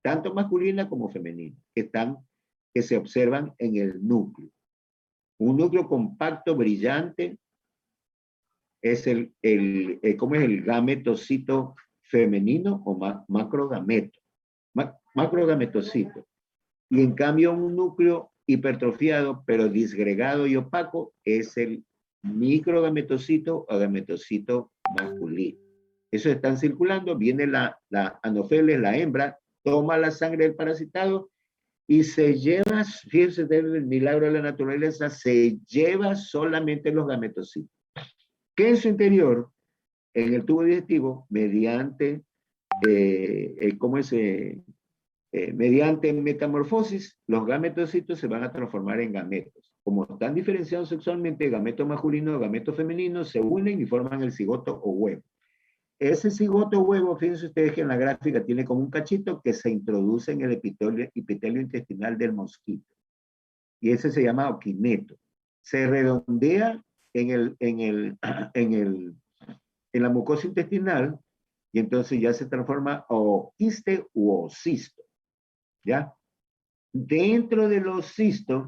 tanto masculinas como femeninas, que se observan en el núcleo. Un núcleo compacto, brillante, es ¿cómo es el gametocito femenino o macrogameto? Macrogametocito. Y en cambio un núcleo hipertrofiado, pero disgregado y opaco, es el microgametocito o gametocito masculino. Eso están circulando, viene la Anopheles, la hembra, toma la sangre del parasitado y se lleva, fíjense del milagro de la naturaleza, se lleva solamente los gametocitos, que en su interior, en el tubo digestivo, mediante, mediante metamorfosis, los gametocitos se van a transformar en gametos. Como están diferenciados sexualmente, gameto masculino y gameto femenino, se unen y forman el cigoto o huevo. Ese cigoto huevo, fíjense ustedes que en la gráfica tiene como un cachito que se introduce en el epitelio intestinal del mosquito. Y ese se llama oquineto. Se redondea en la mucosa intestinal y entonces ya se transforma o quiste u cisto. ¿Ya? Dentro de los cistos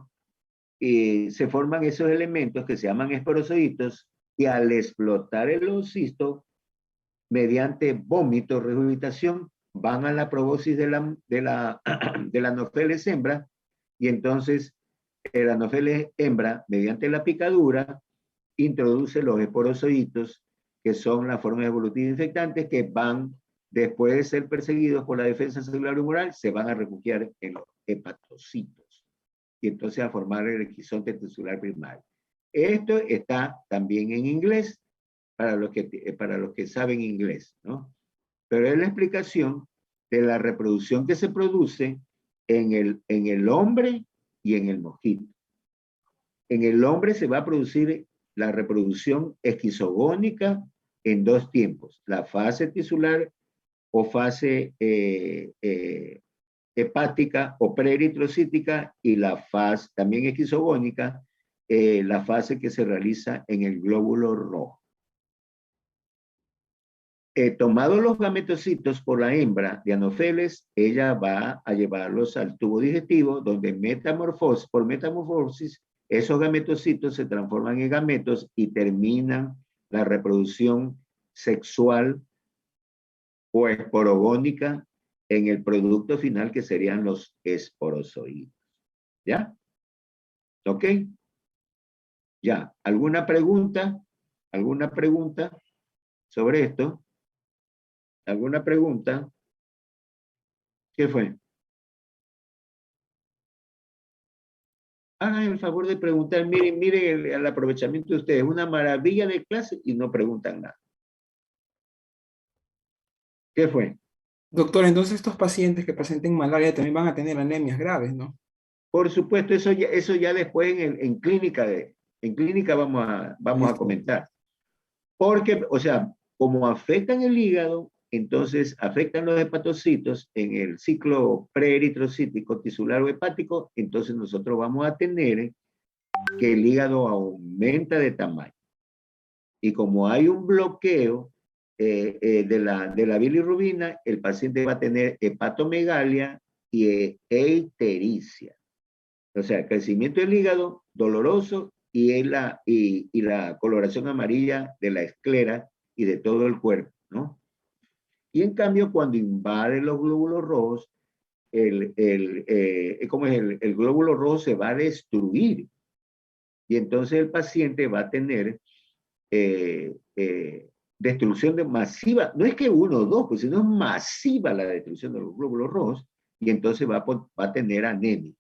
se forman esos elementos que se llaman esporozoitos y al explotar el oocisto, mediante vómito, regurgitación, van a la proboscis de la Anopheles hembra, y entonces el Anopheles hembra, mediante la picadura, introduce los esporozoitos, que son las formas evolutivas infectantes que van, después de ser perseguidos por la defensa celular humoral, se van a refugiar en los hepatocitos, y entonces a formar el esquizonte tisular primario. Esto está también en inglés, para los que saben inglés, ¿no? Pero es la explicación de la reproducción que se produce en el hombre y en el mosquito. En el hombre se va a producir la reproducción esquizogónica en 2 tiempos, la fase tisular o fase hepática o preeritrocítica, y la fase también esquizogónica, la fase que se realiza en el glóbulo rojo. Tomados los gametocitos por la hembra de Anopheles, ella va a llevarlos al tubo digestivo, donde por metamorfosis, esos gametocitos se transforman en gametos y terminan la reproducción sexual o esporogónica en el producto final, que serían los esporozoides. ¿Ya? ¿Ok? Ya. ¿Alguna pregunta? ¿Alguna pregunta sobre esto? ¿Alguna pregunta? ¿Qué fue? Hagan el favor de preguntar. Miren el aprovechamiento de ustedes. Una maravilla de clase y no preguntan nada. ¿Qué fue? Doctor, entonces estos pacientes que presenten malaria también van a tener anemias graves, ¿no? Por supuesto, eso ya después en clínica En clínica vamos a Listo. comentar. Porque, o sea, como afectan el hígado, entonces afectan los hepatocitos en el ciclo preeritrocítico, tisular o hepático, entonces nosotros vamos a tener que el hígado aumenta de tamaño. Y como hay un bloqueo de la bilirrubina, el paciente va a tener hepatomegalia e ictericia. O sea, crecimiento del hígado, doloroso, y la coloración amarilla de la esclera y de todo el cuerpo, ¿no? Y en cambio, cuando invade los glóbulos rojos, el glóbulo rojo se va a destruir. Y entonces el paciente va a tener destrucción masiva. No es que uno o dos, pues sino es masiva la destrucción de los glóbulos rojos, y entonces va a tener anemia.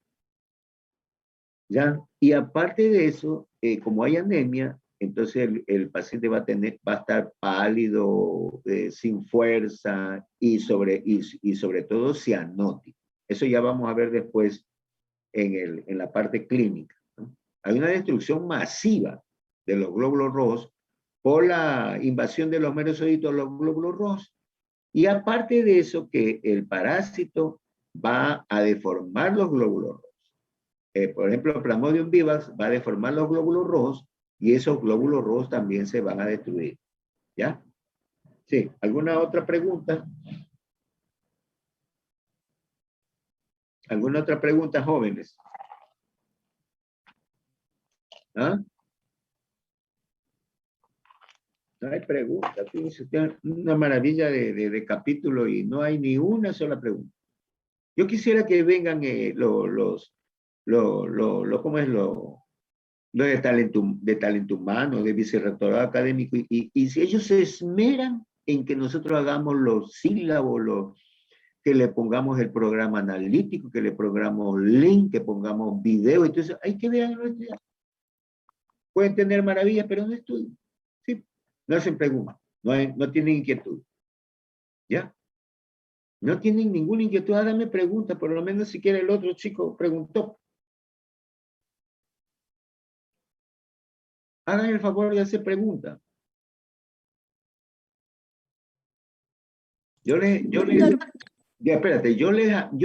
¿Ya? Y aparte de eso, como hay anemia, entonces el paciente va a estar pálido, sin fuerza y sobre todo cianótico. Eso ya vamos a ver después en la parte clínica, ¿no? Hay una destrucción masiva de los glóbulos rojos por la invasión de los merosocitos a los glóbulos rojos. Y aparte de eso, que el parásito va a deformar los glóbulos rojos. Por ejemplo, Plasmodium vivax va a deformar los glóbulos rojos y esos glóbulos rojos también se van a destruir. ¿Ya? Sí. ¿Alguna otra pregunta? ¿Alguna otra pregunta, jóvenes? ¿Ah? No hay pregunta. Fíjense, una maravilla de capítulo y no hay ni una sola pregunta. Yo quisiera que vengan ¿cómo es? Los de talento humano, de vicerrectorado académico, y si ellos se esmeran en que nosotros hagamos los sílabos, que le pongamos el programa analítico, que le pongamos link, que pongamos video, entonces hay que ver a los estudiantes. Pueden tener maravillas, pero no estudian. ¿Sí? No hacen preguntas, no tienen inquietud. ¿Ya? No tienen ninguna inquietud, háganme preguntas, por lo menos si quiere el otro chico preguntó. Hagan el favor de hacer preguntas. Doctor, Ya, espérate, yo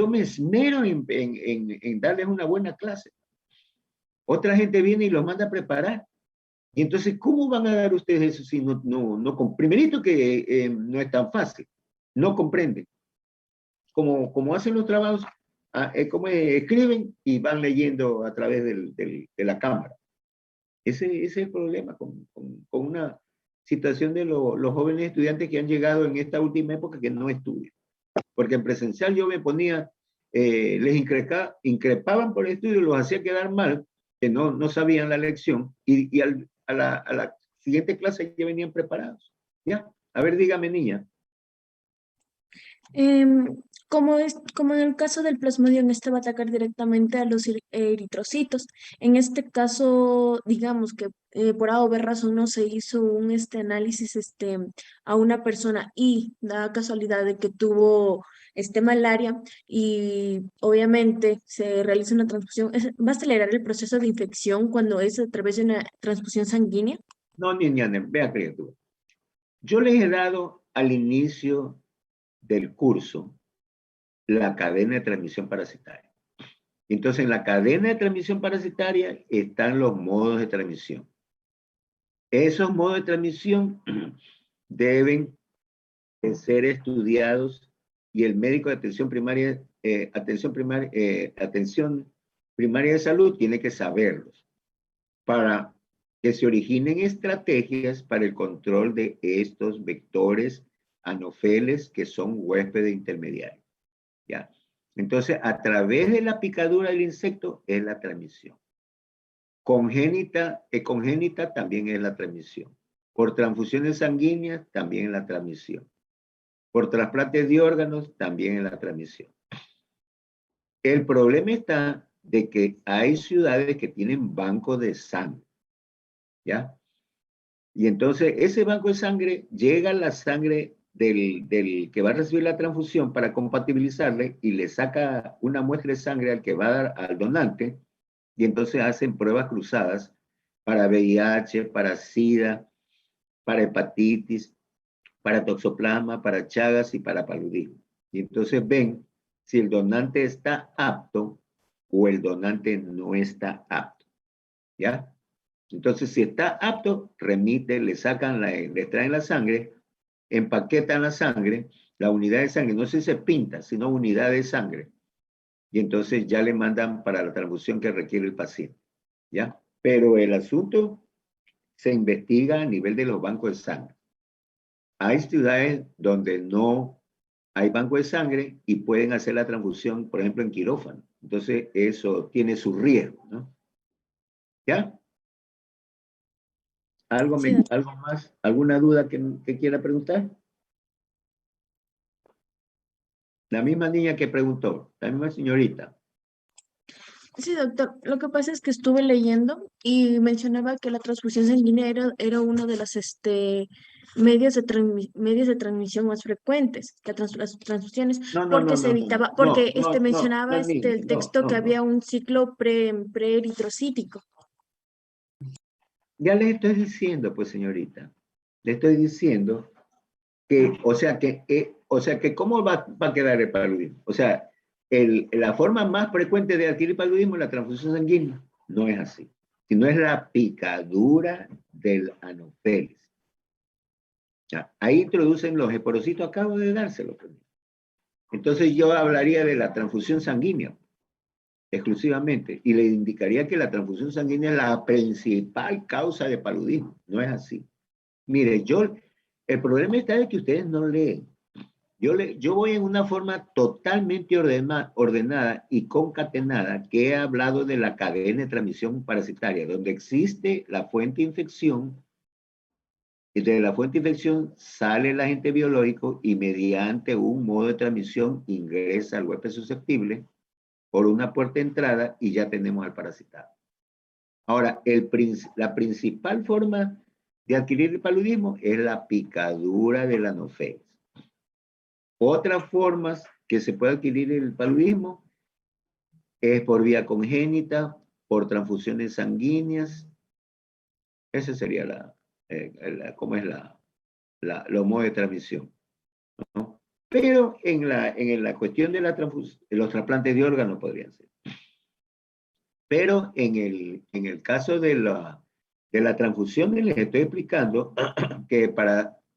me esmero en darles una buena clase. Otra gente viene y los manda a preparar. Y entonces, ¿cómo van a dar ustedes eso si primerito que no es tan fácil, no comprenden. Como hacen los trabajos, como escriben y van leyendo a través de la cámara. Ese es el problema con una situación de los jóvenes estudiantes que han llegado en esta última época que no estudian. Porque en presencial yo me ponía, les increpaban por el estudio, los hacía quedar mal, que no sabían la lección, y a la siguiente clase ya venían preparados. ¿Ya? A ver, dígame, niña. como en el caso del Plasmodium, este va a atacar directamente a los eritrocitos. En este caso, digamos que por A o B razón no se hizo un análisis a una persona y da casualidad de que tuvo malaria y obviamente se realiza una transfusión. ¿Va a acelerar el proceso de infección cuando es a través de una transfusión sanguínea? No, niña, vea, criatura. Yo les he dado al inicio del curso la cadena de transmisión parasitaria. Entonces, en la cadena de transmisión parasitaria están los modos de transmisión. Esos modos de transmisión deben ser estudiados y el médico de atención primaria, atención primaria de salud tiene que saberlos para que se originen estrategias para el control de estos vectores anófeles que son huéspedes intermediarios. ¿Ya? Entonces, a través de la picadura del insecto es la transmisión. Congénita también es la transmisión. Por transfusiones sanguíneas también es la transmisión. Por trasplantes de órganos también es la transmisión. El problema está de que hay ciudades que tienen banco de sangre. ¿Ya? Y entonces ese banco de sangre llega la sangre del que va a recibir la transfusión para compatibilizarle y le saca una muestra de sangre al que va a dar al donante y entonces hacen pruebas cruzadas para VIH, para SIDA, para hepatitis, para toxoplasma, para Chagas y para paludismo. Y entonces ven si el donante está apto o el donante no está apto. ¿Ya? Entonces, si está apto, remite, le extraen la sangre, empaquetan la sangre, la unidad de sangre, no se pinta, sino unidad de sangre. Y entonces ya le mandan para la transfusión que requiere el paciente. ¿Ya? Pero el asunto se investiga a nivel de los bancos de sangre. Hay ciudades donde no hay banco de sangre y pueden hacer la transfusión, por ejemplo, en quirófano. Entonces, eso tiene su riesgo, ¿no? ¿Ya? Sí, ¿Algo más? ¿Alguna duda que quiera preguntar? La misma niña que preguntó, la misma señorita. sí, doctor. Lo que pasa es que estuve leyendo y mencionaba que la transfusión sanguínea era uno de los medios de transmisión más frecuentes, que las transfusiones, No, no, porque no, se no, no, no, evitaba, no, porque no, no, mencionaba no, niña, el no, texto no, que había no. un ciclo preeritrocítico. Ya le estoy diciendo, pues, señorita, le estoy diciendo que, o sea que, ¿cómo va a quedar el paludismo? O sea, la forma más frecuente de adquirir paludismo es la transfusión sanguínea. No es así. Sino es la picadura del anopheles. Ya, ahí introducen los esporocitos, acabo de dárselo. Entonces yo hablaría de la transfusión sanguínea exclusivamente y le indicaría que la transfusión sanguínea es la principal causa de paludismo. No es así. Mire, el problema está de que ustedes no leen. Yo voy en una forma totalmente ordenada y concatenada que he hablado de la cadena de transmisión parasitaria, donde existe la fuente de infección, y de la fuente de infección sale el agente biológico y mediante un modo de transmisión ingresa al huésped susceptible por una puerta de entrada y ya tenemos al parasitado. Ahora, la principal forma de adquirir el paludismo es la picadura del anopheles. Otras formas que se puede adquirir el paludismo es por vía congénita, por transfusiones sanguíneas. Ese sería cómo es los modos de transmisión, ¿no? Pero en la cuestión de los trasplantes de órganos podrían ser. Pero en el caso de la transfusión, les estoy explicando que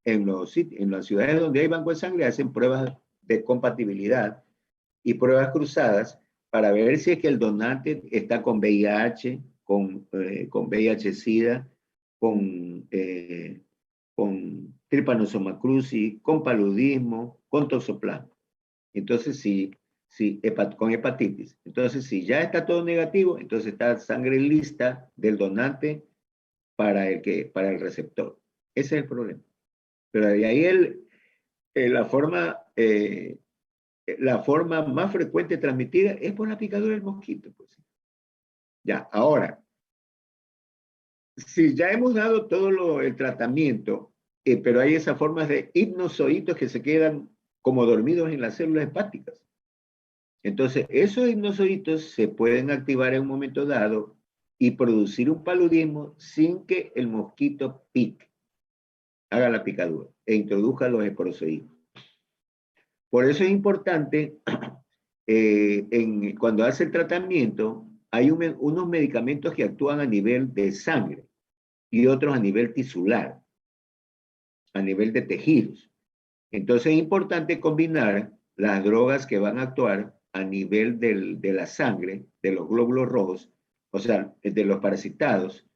en las ciudades donde hay banco de sangre hacen pruebas de compatibilidad y pruebas cruzadas para ver si es que el donante está con VIH, con VIH-Sida, con Trypanosoma cruzi, con paludismo, con toxoplasma. Entonces, con hepatitis. Entonces, si ya está todo negativo, entonces está sangre lista del donante para el receptor. Ese es el problema. Pero de ahí la forma más frecuente transmitida es por la picadura del mosquito. Pues. Ya, ahora, si ya hemos dado todo el tratamiento, pero hay esas formas de hipnozoitos que se quedan como dormidos en las células hepáticas. Entonces, esos hipnozoitos se pueden activar en un momento dado y producir un paludismo sin que el mosquito pique, haga la picadura e introduzca los esporozoides. Por eso es importante, cuando hace el tratamiento, hay unos medicamentos que actúan a nivel de sangre y otros a nivel tisular, a nivel de tejidos. Entonces es importante combinar las drogas que van a actuar a nivel de la sangre, de los glóbulos rojos, o sea, de los parasitados,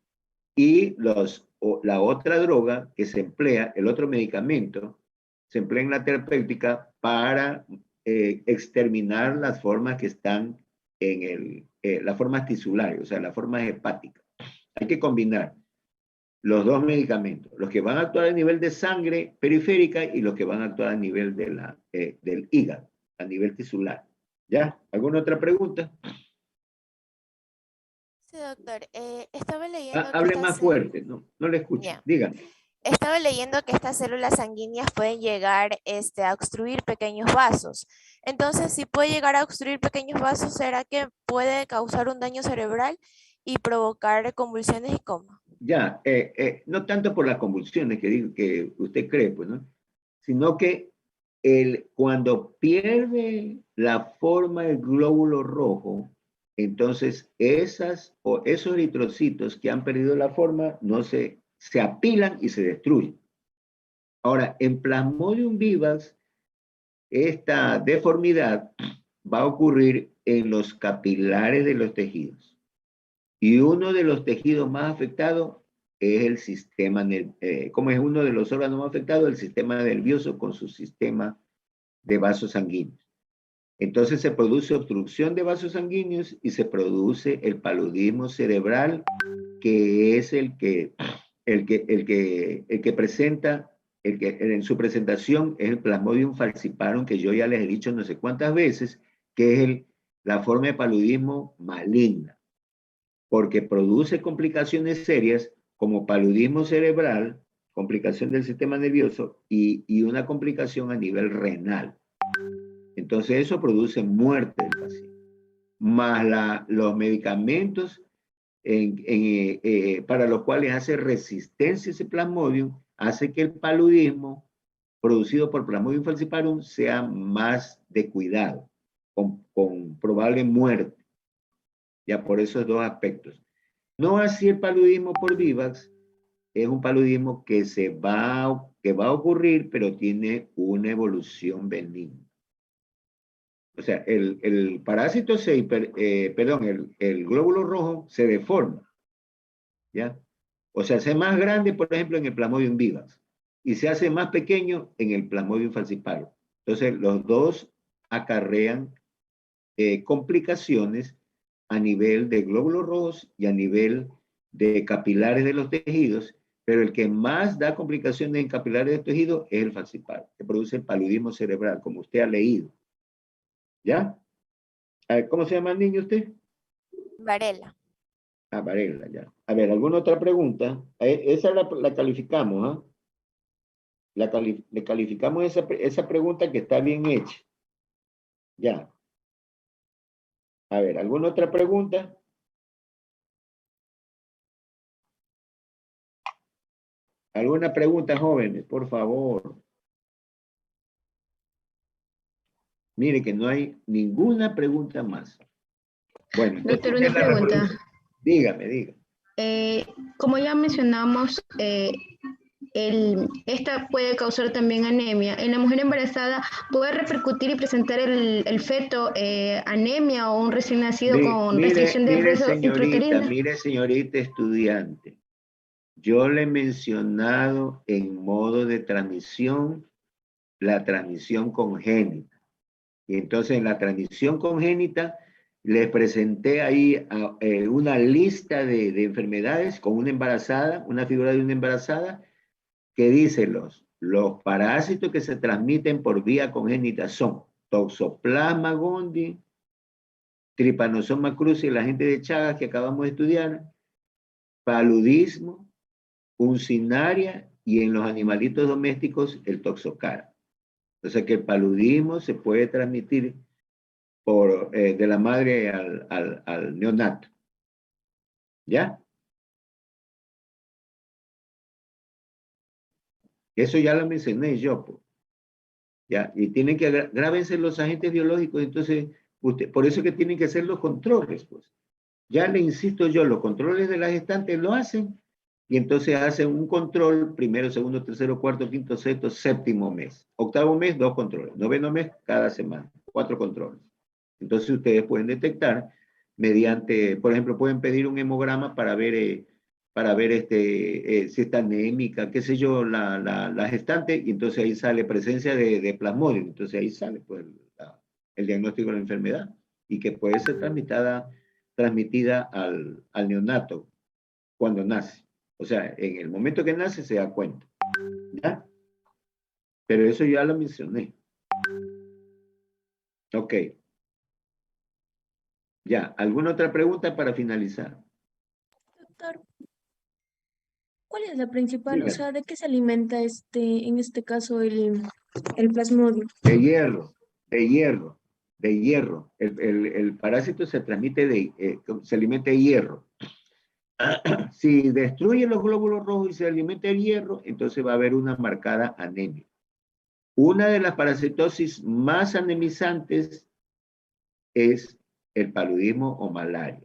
y la otra droga que se emplea, el otro medicamento, se emplea en la terapéutica para exterminar las formas que están las formas tisulares, o sea, las formas hepáticas. Hay que combinar los dos medicamentos, los que van a actuar a nivel de sangre periférica y los que van a actuar a nivel del hígado, a nivel tisular. ¿Ya? ¿Alguna otra pregunta? Sí, doctor. Estaba leyendo que Hable más fuerte, no le escucho. ya. Dígame. Estaba leyendo que estas células sanguíneas pueden llegar a obstruir pequeños vasos. Entonces, si puede llegar a obstruir pequeños vasos, ¿será que puede causar un daño cerebral? y provocar convulsiones y coma. Ya, no tanto por las convulsiones que usted cree, pues, ¿no? Sino que cuando pierde la forma del glóbulo rojo, entonces esos eritrocitos que han perdido la forma se apilan y se destruyen. Ahora, en Plasmodium vivax, esta deformidad va a ocurrir en los capilares de los tejidos. Y uno de los tejidos más afectados es el sistema, como es uno de los órganos más afectados, el sistema nervioso con su sistema de vasos sanguíneos. Entonces se produce obstrucción de vasos sanguíneos y se produce el paludismo cerebral, que es el que presenta, en su presentación es el Plasmodium falciparum, que yo ya les he dicho no sé cuántas veces, que es la forma de paludismo maligna, porque produce complicaciones serias como paludismo cerebral, complicación del sistema nervioso y una complicación a nivel renal. Entonces eso produce muerte del paciente. Más los medicamentos para los cuales hace resistencia ese Plasmodium, hace que el paludismo producido por Plasmodium falciparum sea más de cuidado, con probable muerte. Ya por esos dos aspectos. No así el paludismo por Vivax, es un paludismo que va a ocurrir, pero tiene una evolución benigna. O sea, el parásito el glóbulo rojo se deforma, ¿ya? O sea, se hace más grande, por ejemplo, en el Plasmodium vivax, y se hace más pequeño en el Plasmodium falciparum. Entonces, los dos acarrean complicaciones a nivel de glóbulos rojos y a nivel de capilares de los tejidos, pero el que más da complicaciones en capilares de tejidos es el falciparum, que produce el paludismo cerebral, como usted ha leído. ¿Ya? ¿Cómo se llama el niño usted? Varela. Ah, Varela, ya. A ver, ¿alguna otra pregunta? Esa la calificamos, ¿ah? Le calificamos esa pregunta que está bien hecha. Ya. A ver, ¿alguna otra pregunta? ¿Alguna pregunta, jóvenes? Por favor. Mire que no hay ninguna pregunta más. Bueno, entonces Doctor, una pregunta. Dígame. Como ya mencionamos, esta puede causar también anemia. En la mujer embarazada puede repercutir y presentar el feto anemia o un recién nacido con restricción de peso intrauterina. Mire, señorita estudiante, yo le he mencionado en modo de transmisión la transmisión congénita. Y entonces en la transmisión congénita les presenté ahí una lista de enfermedades con una embarazada, una figura de una embarazada, que dice los parásitos que se transmiten por vía congénita son Toxoplasma gondii, Trypanosoma cruzi, la gente de Chagas que acabamos de estudiar, paludismo, uncinaria y en los animalitos domésticos el toxocara. O sea que el paludismo se puede transmitir de la madre al neonato. ¿Ya? Eso ya lo mencioné yo. Pues. ¿Ya? Y tienen que grábense los agentes biológicos. Entonces, por eso que tienen que hacer los controles. Pues. Ya le insisto yo, los controles de la gestante lo hacen y entonces hacen un control primero, segundo, tercero, cuarto, quinto, sexto, séptimo mes. Octavo mes, 2 controles. Noveno mes, cada semana, 4 controles. Entonces ustedes pueden detectar mediante, por ejemplo, pueden pedir un hemograma para ver si está anémica, qué sé yo, la gestante, y entonces ahí sale presencia de Plasmodium. Entonces ahí sale pues, el diagnóstico de la enfermedad y que puede ser transmitida al neonato cuando nace. O sea, en el momento que nace se da cuenta. ¿Ya? Pero eso ya lo mencioné. Ok. Ya, ¿alguna otra pregunta para finalizar? Doctor, ¿cuál es la principal? Dígame. O sea, ¿de qué se alimenta en este caso el plasmodio? De hierro, de hierro. de hierro. El parásito se transmite se alimenta de hierro. Si destruye los glóbulos rojos y se alimenta de hierro, entonces va a haber una marcada anemia. Una de las parasitosis más anemizantes es el paludismo o malaria.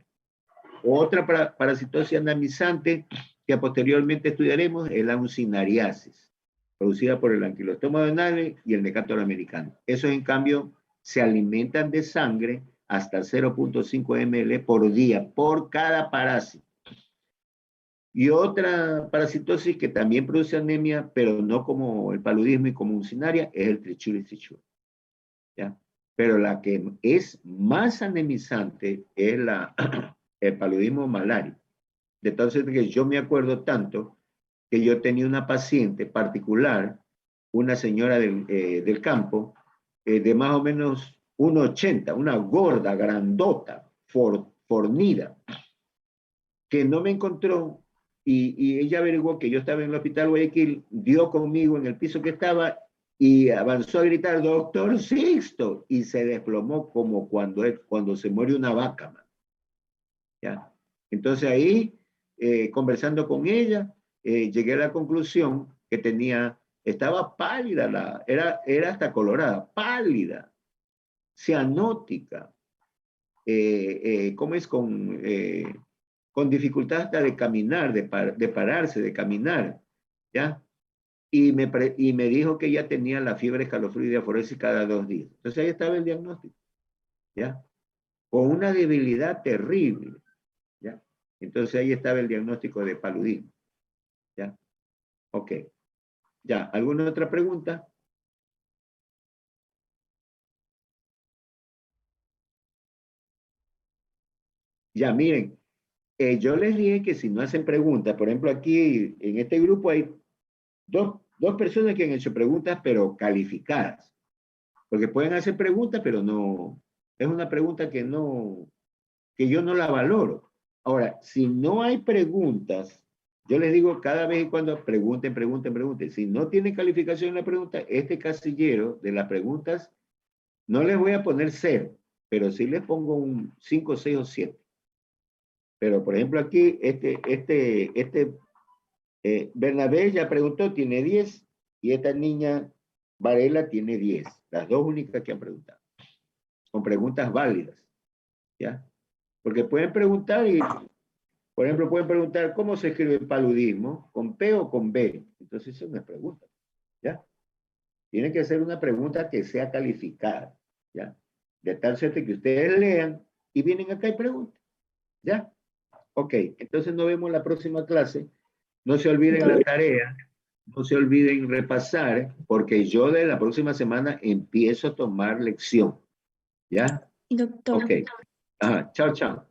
Otra parasitosis anemizante que posteriormente estudiaremos es la uncinariasis, producida por el anquilostoma donale y el mecatoro americano. Esos, en cambio, se alimentan de sangre hasta 0.5 ml por día, por cada parásito. Y otra parasitosis que también produce anemia, pero no como el paludismo y como uncinaria, es el trichuris trichuri. ¿Ya? Pero la que es más anemizante es el paludismo malaria. De tal suerte que yo me acuerdo tanto que yo tenía una paciente particular, una señora del campo, de más o menos 1,80, una gorda, grandota, fornida, que no me encontró y ella averiguó que yo estaba en el hospital Guayaquil, dio conmigo en el piso que estaba y avanzó a gritar, doctor Sixto, y se desplomó como cuando se muere una vaca, man. ¿Ya? Entonces ahí, conversando con ella, llegué a la conclusión que estaba pálida, era hasta colorada, pálida, cianótica, ¿cómo es? Con dificultad hasta de caminar, de pararse, de caminar, ¿ya? Y me dijo que ella tenía la fiebre escalofrío diaforesis cada 2 días. Entonces ahí estaba el diagnóstico, ¿ya? Con una debilidad terrible, ¿ya? Entonces ahí estaba el diagnóstico de paludismo, ¿ya? Ok. ¿Ya? ¿Alguna otra pregunta? Ya, miren, yo les dije que si no hacen preguntas, por ejemplo, aquí en este grupo hay dos personas que han hecho preguntas, pero calificadas. Porque pueden hacer preguntas, pero no, es una pregunta que yo no la valoro. Ahora, si no hay preguntas, yo les digo cada vez y cuando pregunten. Si no tienen calificación en la pregunta, este casillero de las preguntas, no les voy a poner 0, pero sí les pongo un 5, 6 o 7. Pero, por ejemplo, aquí, Bernabé ya preguntó, tiene 10, y esta niña Varela tiene 10. Las dos únicas que han preguntado. Con preguntas válidas, ¿ya? Porque pueden preguntar y, por ejemplo, pueden preguntar, ¿cómo se escribe paludismo? ¿Con P o con B? Entonces, eso no es pregunta, ¿ya? Tiene que ser una pregunta que sea calificada, ¿ya? De tal suerte que ustedes lean y vienen acá y preguntan, ¿ya? Ok, entonces nos vemos en la próxima clase. No se olviden la tarea, no se olviden repasar, porque yo de la próxima semana empiezo a tomar lección, ¿ya? Doctor. Ok. Ajá, chao, chao.